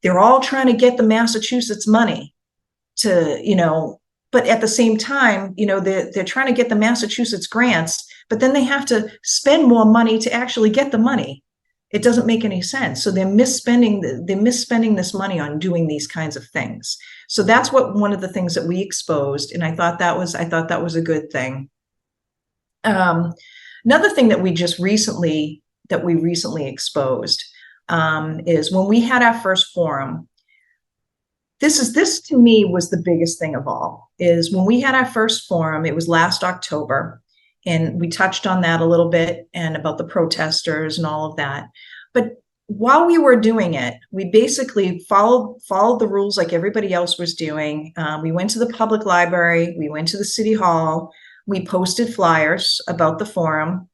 they're all trying to get the Massachusetts money to, but at the same time, they're trying to get the Massachusetts grants, but then they have to spend more money to actually get the money. It doesn't make any sense. So they're misspending this money on doing these kinds of things. So that's one of the things that we exposed. And I thought that was a good thing. Another thing that we recently exposed is when we had our first forum. This to me was the biggest thing of all, is when we had our first forum. It was last October, and we touched on that a little bit and about the protesters and all of that. But while we were doing it, we basically followed the rules like everybody else was doing. We went to the public library, we went to the city hall, we posted flyers about the forum.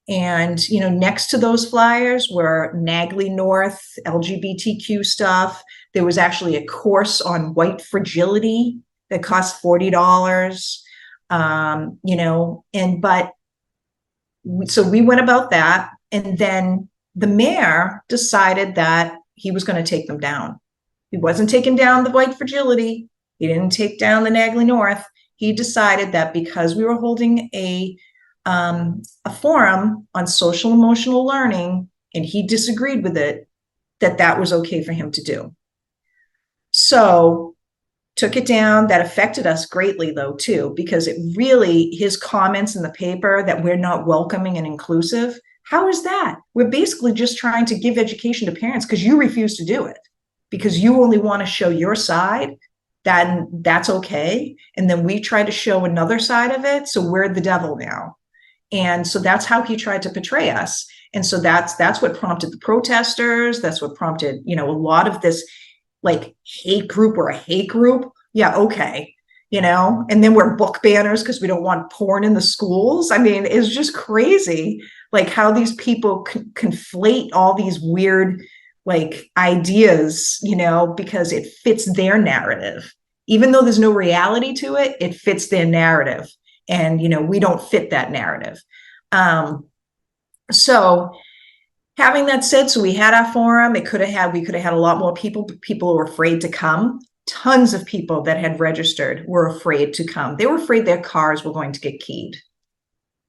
And, next to those flyers were Nagley North, LGBTQ stuff. There was actually a course on white fragility that cost $40. So we went about that. And then the mayor decided that he was going to take them down. He wasn't taking down the white fragility. He didn't take down the Nagley North. He decided that because we were holding a forum on social emotional learning, and he disagreed with it, that was okay for him to do. So took it down. That affected us greatly, though, too, because his comments in the paper that we're not welcoming and inclusive. How is that? We're basically just trying to give education to parents because you refuse to do it, because you only want to show your side. That's okay. And then we try to show another side of it. So we're the devil now. And so that's how he tried to portray us. And so that's what prompted the protesters. That's what prompted, a lot of this like hate group or a hate group. Yeah, okay. And then we're book banners because we don't want porn in the schools. I mean, it's just crazy, like how these people conflate all these weird like ideas, because it fits their narrative. Even though there's no reality to it, it fits their narrative. And, we don't fit that narrative. So having that said, so we had our forum. We could have had a lot more people, but people were afraid to come. Tons of people that had registered were afraid to come. They were afraid their cars were going to get keyed.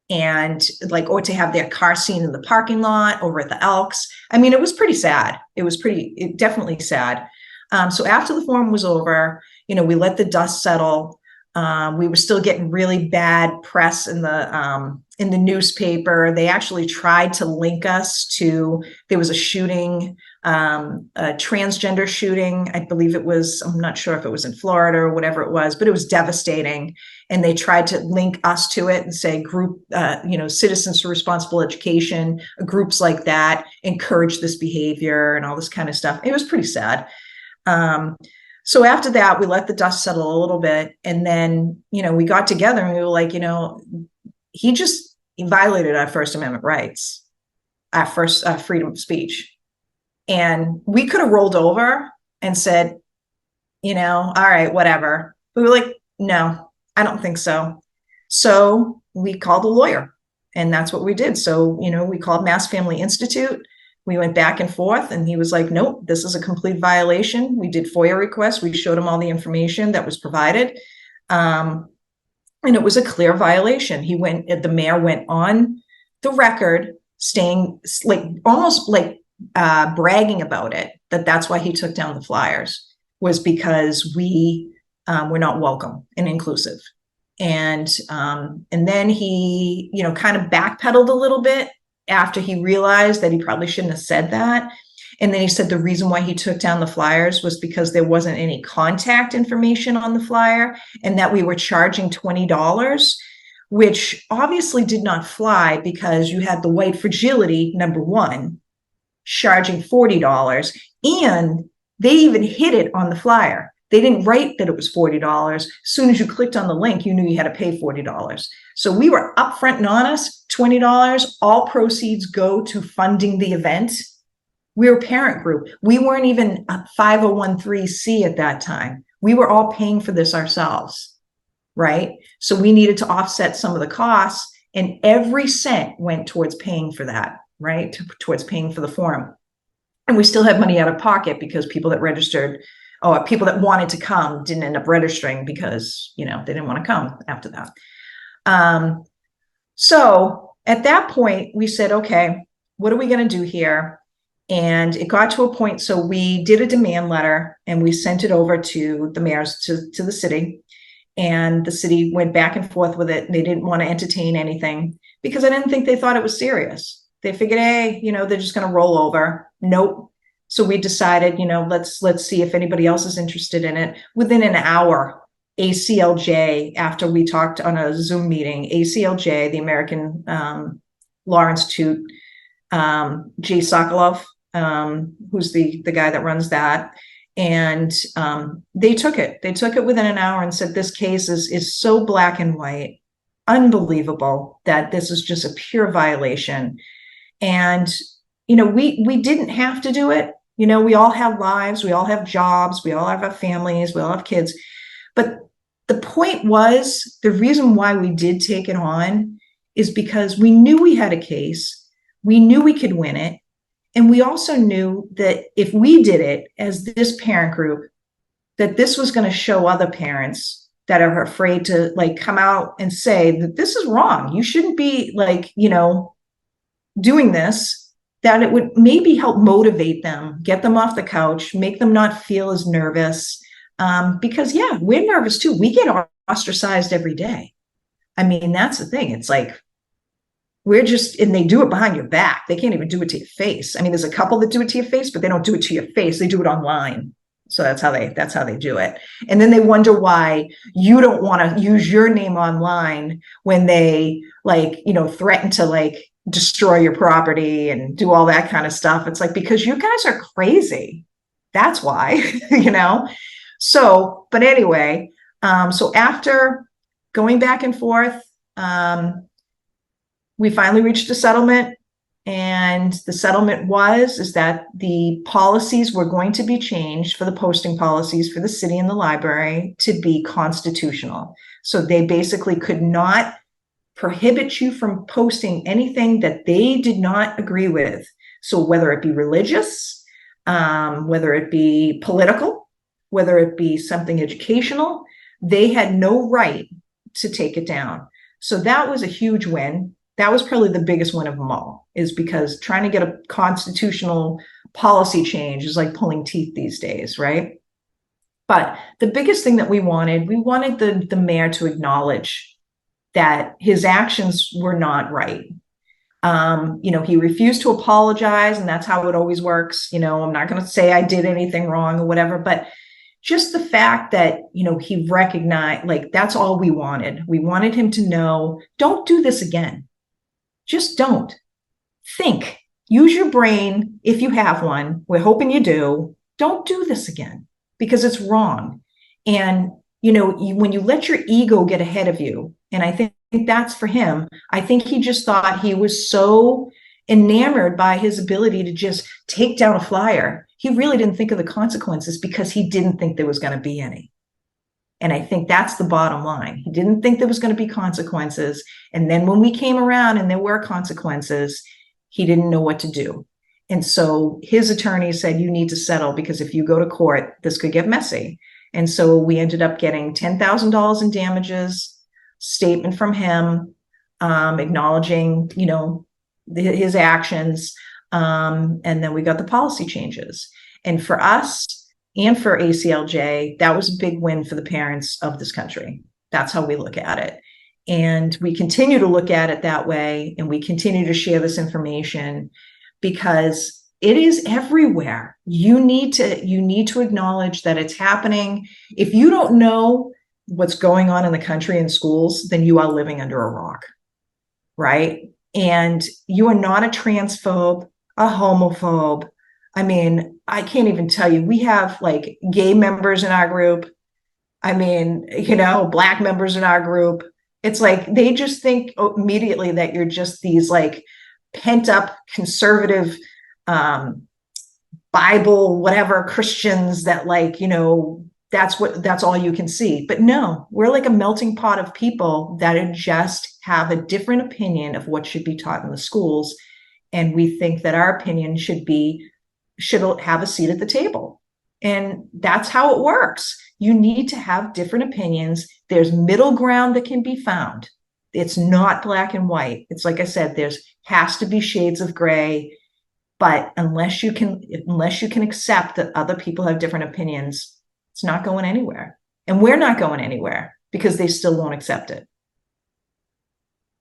And or to have their car seen in the parking lot over at the Elks. I mean, it was pretty sad. It definitely sad. So after the forum was over, we let the dust settle. We were still getting really bad press in the newspaper. They actually tried to link us to, there was a shooting, a transgender shooting. I believe I'm not sure if it was in Florida or whatever it was, but it was devastating. And they tried to link us to it and say Citizens for Responsible Education, groups like that encourage this behavior and all this kind of stuff. It was pretty sad. So after that, we let the dust settle a little bit. And then, we got together and we were like, he violated our First Amendment rights, our first freedom of speech. And we could have rolled over and said, all right, whatever. But we were like, no, I don't think so. So we called a lawyer, and that's what we did. So, we called Mass Family Institute. We went back and forth, and he was like, nope, this is a complete violation. We did FOIA requests. We showed him all the information that was provided. And it was a clear violation. The mayor went on the record saying, like, almost like bragging about it, that's why he took down the flyers, was because we were not welcome and inclusive. And then he, kind of backpedaled a little bit after he realized that he probably shouldn't have said that. And then he said the reason why he took down the flyers was because there wasn't any contact information on the flyer, and that we were charging $20, which obviously did not fly, because you had the white fragility, number one, charging $40. And they even hid it on the flyer. They didn't write that it was $40. As soon as you clicked on the link, you knew you had to pay $40. So we were upfront and honest, $20. All proceeds go to funding the event. We were a parent group. We weren't even a 501(c) at that time. We were all paying for this ourselves, right? So we needed to offset some of the costs, and every cent went towards paying for that, right? Towards paying for the forum. And we still had money out of pocket, because people that registered, or people that wanted to come, didn't end up registering because, they didn't want to come after that. So at that point, we said, okay, what are we going to do here? And it got to a point, so we did a demand letter, and we sent it over to the mayors, to the city. And the city went back and forth with it. And they didn't want to entertain anything, because I didn't think they thought it was serious. They figured, hey, they're just going to roll over. Nope. So we decided, let's see if anybody else is interested in it. Within an hour, ACLJ, after we talked on a Zoom meeting, ACLJ, the American Law Institute, Jay Sokolov, who's the guy that runs that, and they took it. They took it within an hour and said, this case is so black and white, unbelievable, that this is just a pure violation. And we didn't have to do it. We all have lives, we all have jobs, we all have our families, we all have kids. But the point was, the reason why we did take it on is because we knew we had a case, we knew we could win it. And we also knew that if we did it as this parent group, that this was going to show other parents that are afraid to come out and say that this is wrong. You shouldn't be doing this, that it would maybe help motivate them, get them off the couch, make them not feel as nervous. Because yeah, we're nervous too. We get ostracized every day. I mean, that's the thing. It's like, and they do it behind your back. They can't even do it to your face. I mean, there's a couple that do it to your face, but they don't do it to your face. They do it online. So that's how they do it. And then they wonder why you don't want to use your name online when they threaten to destroy your property and do all that kind of stuff. It's like, because you guys are crazy. That's why, So, but anyway, so after going back and forth, we finally reached a settlement, and the settlement is that the policies were going to be changed, for the posting policies for the city and the library, to be constitutional. So they basically could not prohibit you from posting anything that they did not agree with. So whether it be religious, whether it be political, whether it be something educational, they had no right to take it down. So that was a huge win. That was probably the biggest win of them all, is because trying to get a constitutional policy change is like pulling teeth these days, right? But the biggest thing that we wanted the mayor to acknowledge that his actions were not right. He refused to apologize, and that's how it always works. I'm not going to say I did anything wrong or whatever, but just the fact that, he recognized, that's all we wanted. We wanted him to know, don't do this again. Just don't. Think. Use your brain if you have one. We're hoping you do. Don't do this again, because it's wrong. And, when you let your ego get ahead of you, and I think that's for him, I think he just thought he was so enamored by his ability to just take down a flyer. He really didn't think of the consequences because he didn't think there was going to be any. And I think that's the bottom line. He didn't think there was going to be consequences. And then when we came around and there were consequences, he didn't know what to do. And so his attorney said, you need to settle, because if you go to court, this could get messy. And so we ended up getting $10,000 in damages, statement from him, acknowledging, his actions. And then we got the policy changes. And for us and for ACLJ, that was a big win for the parents of this country. That's how we look at it. And we continue to look at it that way. And we continue to share this information because it is everywhere. You need to acknowledge that it's happening. If you don't know what's going on in the country in schools, then you are living under a rock, right? And you are not a transphobe, a homophobe. I mean, I can't even tell you, we have like gay members in our group. I mean, Black members in our group. It's like they just think immediately that you're just these like pent up conservative Bible, whatever Christians that that's all you can see. But no, we're like a melting pot of people that just have a different opinion of what should be taught in the schools. And we think that our opinion should have a seat at the table. And that's how it works. You need to have different opinions. There's middle ground that can be found. It's not black and white. It's like I said, has to be shades of gray. But unless you can accept that other people have different opinions, it's not going anywhere. And we're not going anywhere because they still won't accept it.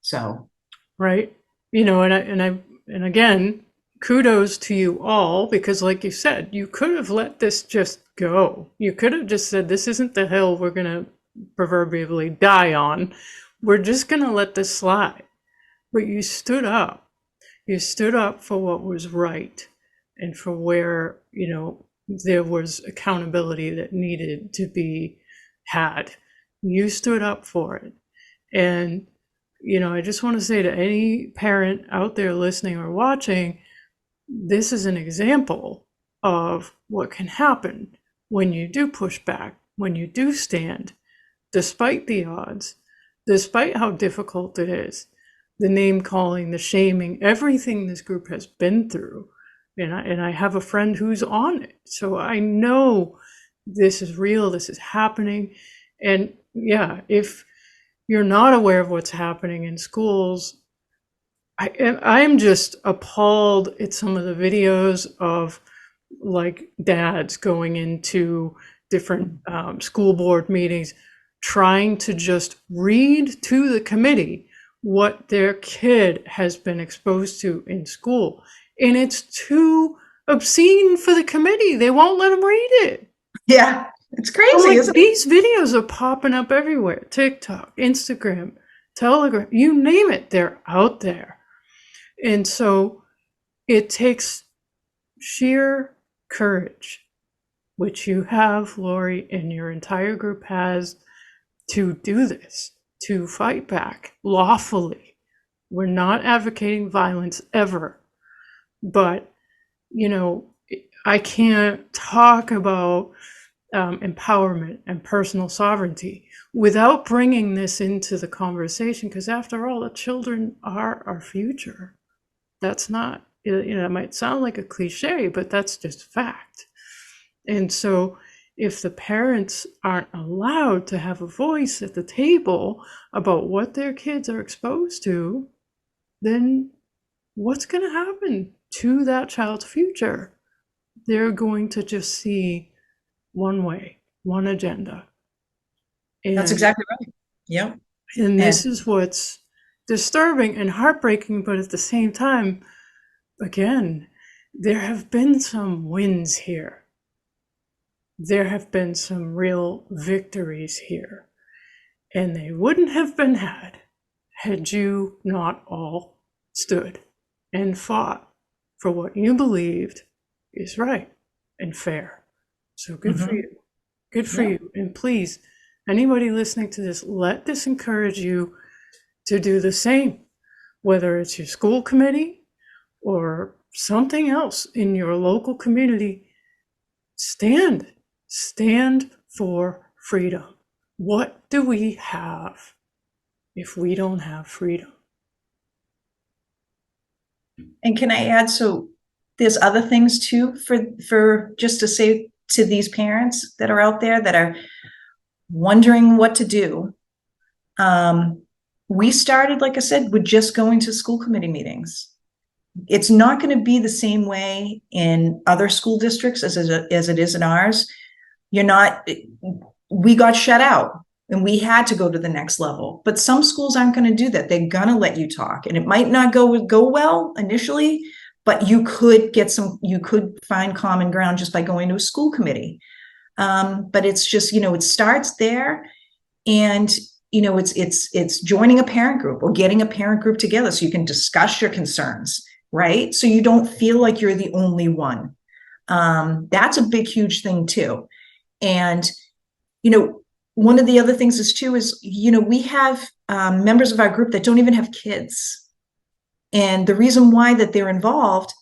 So, right. And again, kudos to you all, because like you said, you could have let this just go. You could have just said, this isn't the hill we're going to proverbially die on. We're just going to let this slide. But you stood up. You stood up for what was right and for where, there was accountability that needed to be had. You stood up for it. And, I just want to say to any parent out there listening or watching, this is an example of what can happen when you do push back, when you do stand, despite the odds, despite how difficult it is, the name calling, the shaming, everything this group has been through. And I have a friend who's on it. So I know this is real, this is happening. And yeah, if you're not aware of what's happening in schools, I am just appalled at some of the videos of like dads going into different school board meetings, trying to just read to the committee what their kid has been exposed to in school. And it's too obscene for the committee. They won't let them read it. Yeah, it's crazy, isn't it? These videos are popping up everywhere. TikTok, Instagram, Telegram, you name it, they're out there. And so it takes sheer courage, which you have, Laurie, and your entire group has, to do this, to fight back lawfully. We're not advocating violence ever. But, I can't talk about empowerment and personal sovereignty without bringing this into the conversation, because after all, the children are our future. That's not, it might sound like a cliche, but that's just fact. And so if the parents aren't allowed to have a voice at the table about what their kids are exposed to, then what's going to happen to that child's future? They're going to just see one way, one agenda. And that's exactly right. Yep. And this is what's disturbing and heartbreaking, but at the same time, again, there have been some wins here. There have been some real victories here. And they wouldn't have been had you not all stood and fought for what you believed is right and fair. So good for you. Good for you. And please, anybody listening to this, let this encourage you to do the same, whether it's your school committee, or something else in your local community, stand for freedom. What do we have if we don't have freedom? And can I add, so there's other things too for just to say to these parents that are out there that are wondering what to do. We started, like I said, with just going to school committee meetings. It's not going to be the same way in other school districts as it is in ours. We got shut out and we had to go to the next level. But some schools aren't going to do that. They're going to let you talk, and it might not go well initially, but you could find common ground just by going to a school committee. But it's just, it starts there, and it's joining a parent group or getting a parent group together so you can discuss your concerns, right? So you don't feel like you're the only one. That's a big, huge thing too. And, one of the other things is we have members of our group that don't even have kids. And the reason why that they're involved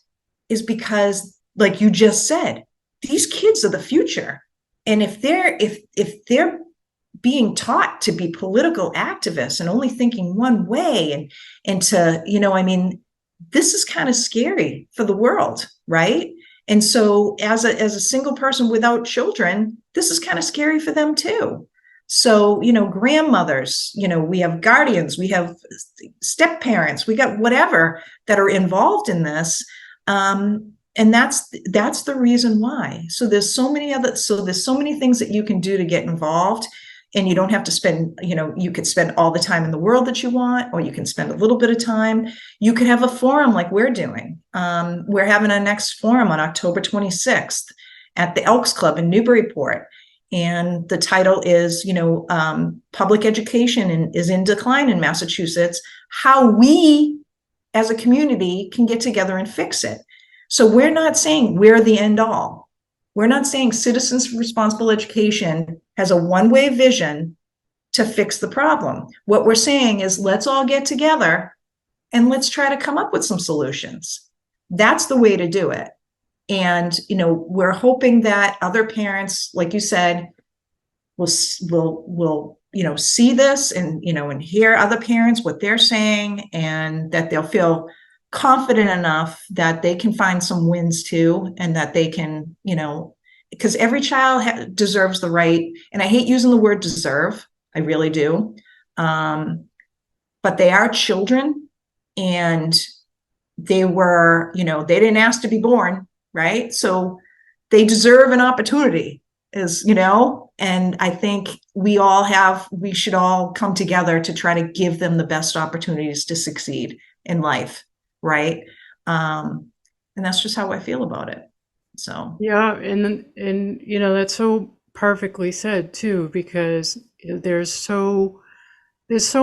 is because, like you just said, these kids are the future. And if they're being taught to be political activists and only thinking one way and to, this is kind of scary for the world, right? And so as a single person without children, this is kind of scary for them too. So, grandmothers, we have guardians, we have step parents, we got whatever that are involved in this. And that's the reason why. So there's so many things that you can do to get involved. And you don't have to spend, you could spend all the time in the world that you want, or you can spend a little bit of time. You could have a forum like we're doing. We're having our next forum on October 26th at the Elks Club in Newburyport. And the title is, public education is in decline in Massachusetts, how we as a community can get together and fix it. So we're not saying we're the end all. We're not saying Citizens for Responsible Education has a one-way vision to fix the problem. What we're saying is, let's all get together and let's try to come up with some solutions. That's the way to do it. And, we're hoping that other parents, like you said, will see this and, and hear other parents, what they're saying, and that they'll feel confident enough that they can find some wins too, and that they can, because every child deserves the right, and I hate using the word deserve, I really do, but they are children, and they were, they didn't ask to be born, right? So they deserve an opportunity, and I think we should all come together to try to give them the best opportunities to succeed in life, right? And that's just how I feel about it. So Yeah, and that's so perfectly said too, because there's so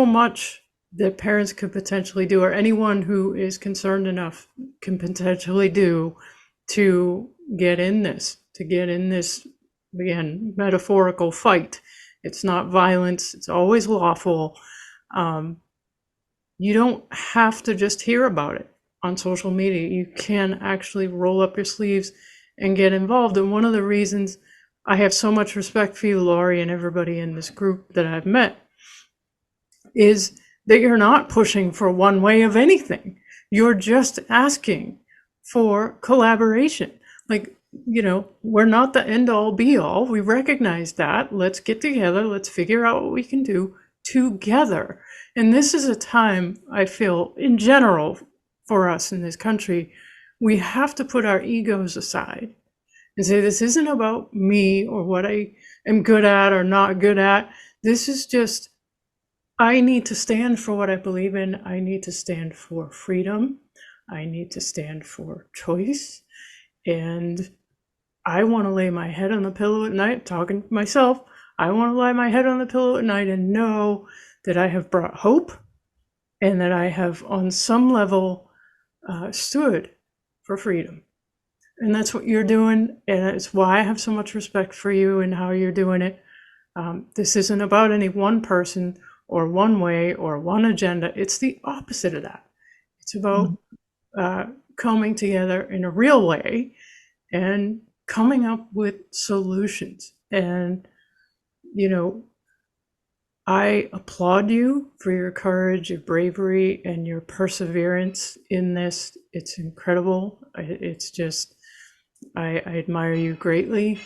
much that parents could potentially do, or anyone who is concerned enough can potentially do, to get in this again, metaphorical fight. It's not violence, it's always lawful. You don't have to just hear about it on social media. You can actually roll up your sleeves and get involved. And one of the reasons I have so much respect for you, Laurie, and everybody in this group that I've met, is that you're not pushing for one way of anything. You're just asking for collaboration. Like, we're not the end all be all. We recognize that. Let's get together. Let's figure out what we can do together. And this is a time, I feel, in general, for us in this country, we have to put our egos aside and say, this isn't about me or what I am good at or not good at. This is just, I need to stand for what I believe in. I need to stand for freedom. I need to stand for choice. And I want to lay my head on the pillow at night, talking to myself. I want to lie my head on the pillow at night and know that I have brought hope, and that I have, on some level, stood for freedom. And that's what you're doing, and it's why I have so much respect for you and how you're doing it. This isn't about any one person or one way or one agenda. It's the opposite of that. It's about coming together in a real way and coming up with solutions. And, you know, I applaud you for your courage, your bravery, and your perseverance in this. It's incredible. It's just, I admire you greatly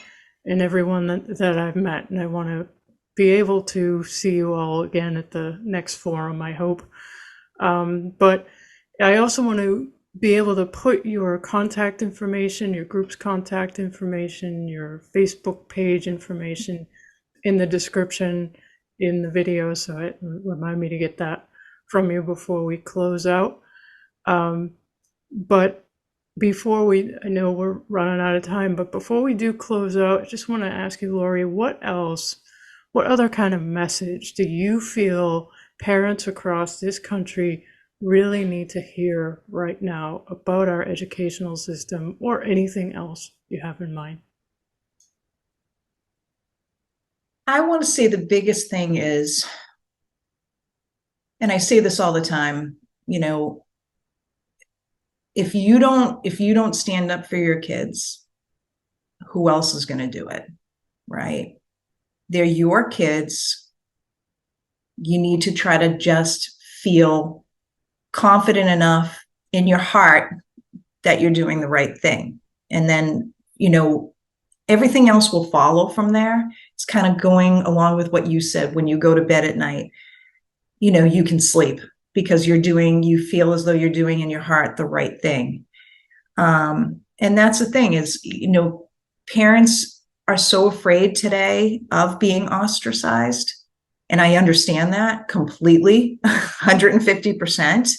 and everyone that I've met. And I want to be able to see you all again at the next forum, I hope. But I also want to be able to put your contact information, your group's contact information, your Facebook page information in the description in the video. So it remind me to get that from you before we close out. But before I know we're running out of time, but before we do close out, I just want to ask you, Laurie, what other kind of message do you feel parents across this country really need to hear right now about our educational system, or anything else you have in mind? I want to say the biggest thing is, and I say this all the time, if you don't stand up for your kids, who else is going to do it, right? They're your kids. You need to try to just feel confident enough in your heart that you're doing the right thing. And then, everything else will follow from there. It's kind of going along with what you said. When you go to bed at night, you can sleep because you feel as though you're doing in your heart the right thing. And that's the thing is, parents are so afraid today of being ostracized. And I understand that completely, 150%.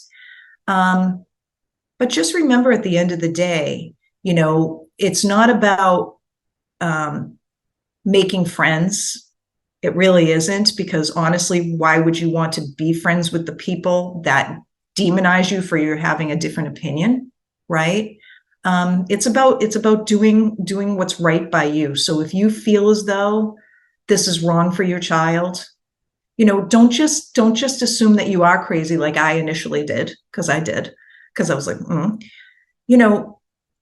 But just remember, at the end of the day, it's not about making friends. It really isn't, because honestly, why would you want to be friends with the people that demonize you for your having a different opinion, right? It's about doing what's right by you. So if you feel as though this is wrong for your child, don't just assume that you are crazy like I initially did, because I was like,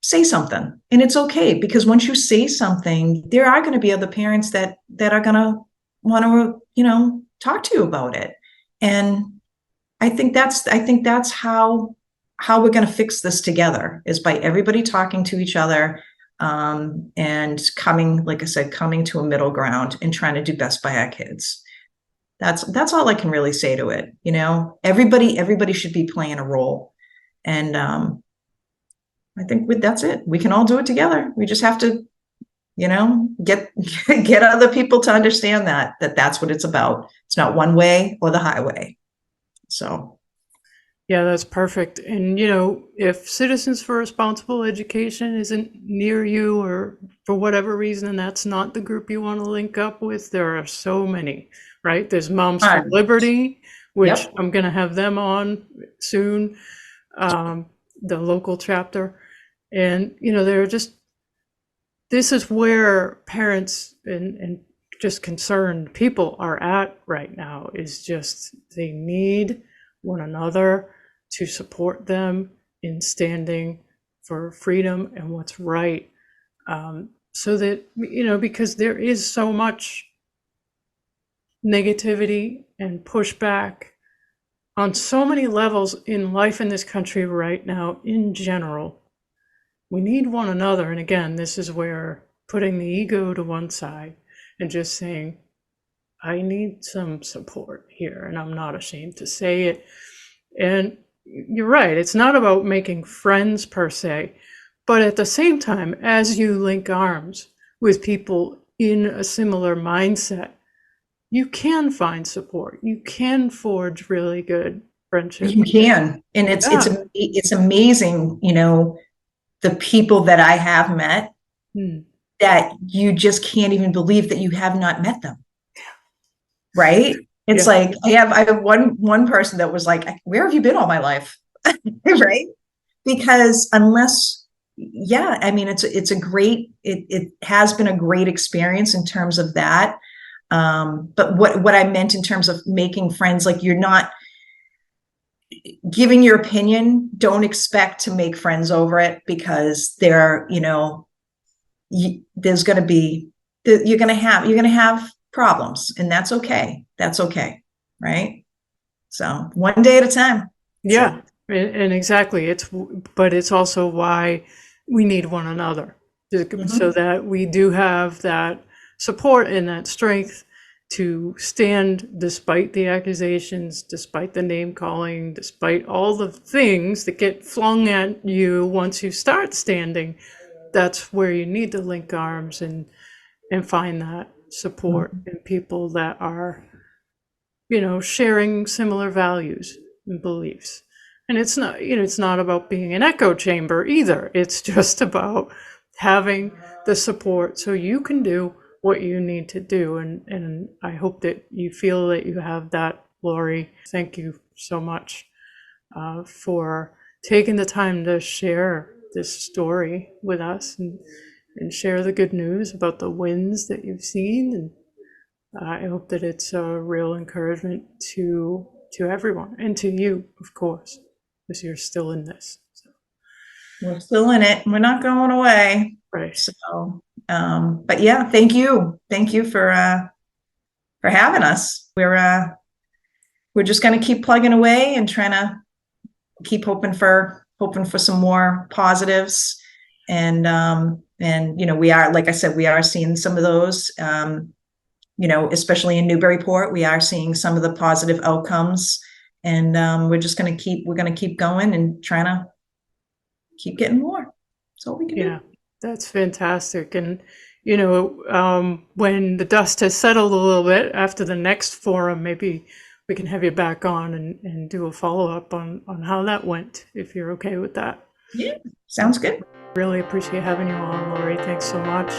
say something. And it's okay, because once you say something, there are going to be other parents that are going to want to, talk to you about it. And I think that's how we're going to fix this together, is by everybody talking to each other, and coming to a middle ground and trying to do best by our kids. That's all I can really say to it. Everybody should be playing a role. And I think that's it. We can all do it together. We just have to, get other people to understand that's what it's about. It's not one way or the highway. So. Yeah, that's perfect. And, if Citizens for Responsible Education isn't near you, or for whatever reason, that's not the group you want to link up with, there are so many, right? There's Moms for Liberty, which Yep. I'm going to have them on soon, the local chapter. And, this is where parents and just concerned people are at right now, is just they need one another to support them in standing for freedom and what's right. So that, because there is so much negativity and pushback on so many levels in life in this country right now in general. We need one another. And again, this is where putting the ego to one side and just saying, I need some support here, and I'm not ashamed to say it. And you're right, it's not about making friends per se, but at the same time, as you link arms with people in a similar mindset, you can find support. You can forge really good friendships. You can. And it's amazing, the people that I have met, that you just can't even believe that you have not met them. Right? It's like, I have one person that was like, where have you been all my life? Right? Because it has been a great experience in terms of that. But what I meant in terms of making friends, like, giving your opinion, don't expect to make friends over it, because there's going to be, you're going to have problems, and that's okay. That's okay. Right. So one day at a time. Yeah, and exactly. But it's also why we need one another, so that we do have that support and that strength to stand despite the accusations, despite the name calling, despite all the things that get flung at you once you start standing. That's where you need to link arms and find that support in people that are, sharing similar values and beliefs. And it's not about being an echo chamber either. It's just about having the support so you can do what you need to do. And I hope that you feel that you have that, Laurie. Thank you so much for taking the time to share this story with us and share the good news about the wins that you've seen. And I hope that it's a real encouragement to everyone and to you, of course, because you're still in this. So, We're still in it. We're not going away. right. So, but yeah, thank you for having us. We're just going to keep plugging away and trying to keep hoping for some more positives. And we are, like I said, we are seeing some of those. Especially in Newburyport, we are seeing some of the positive outcomes, and we're going to keep going and trying to keep getting more. That's all we can Yeah, do. that's fantastic. And, when the dust has settled a little bit after the next forum, maybe we can have you back on and do a follow up on how that went, if you're okay with that. Yeah, sounds good. Really appreciate having you on, Laurie. Thanks so much.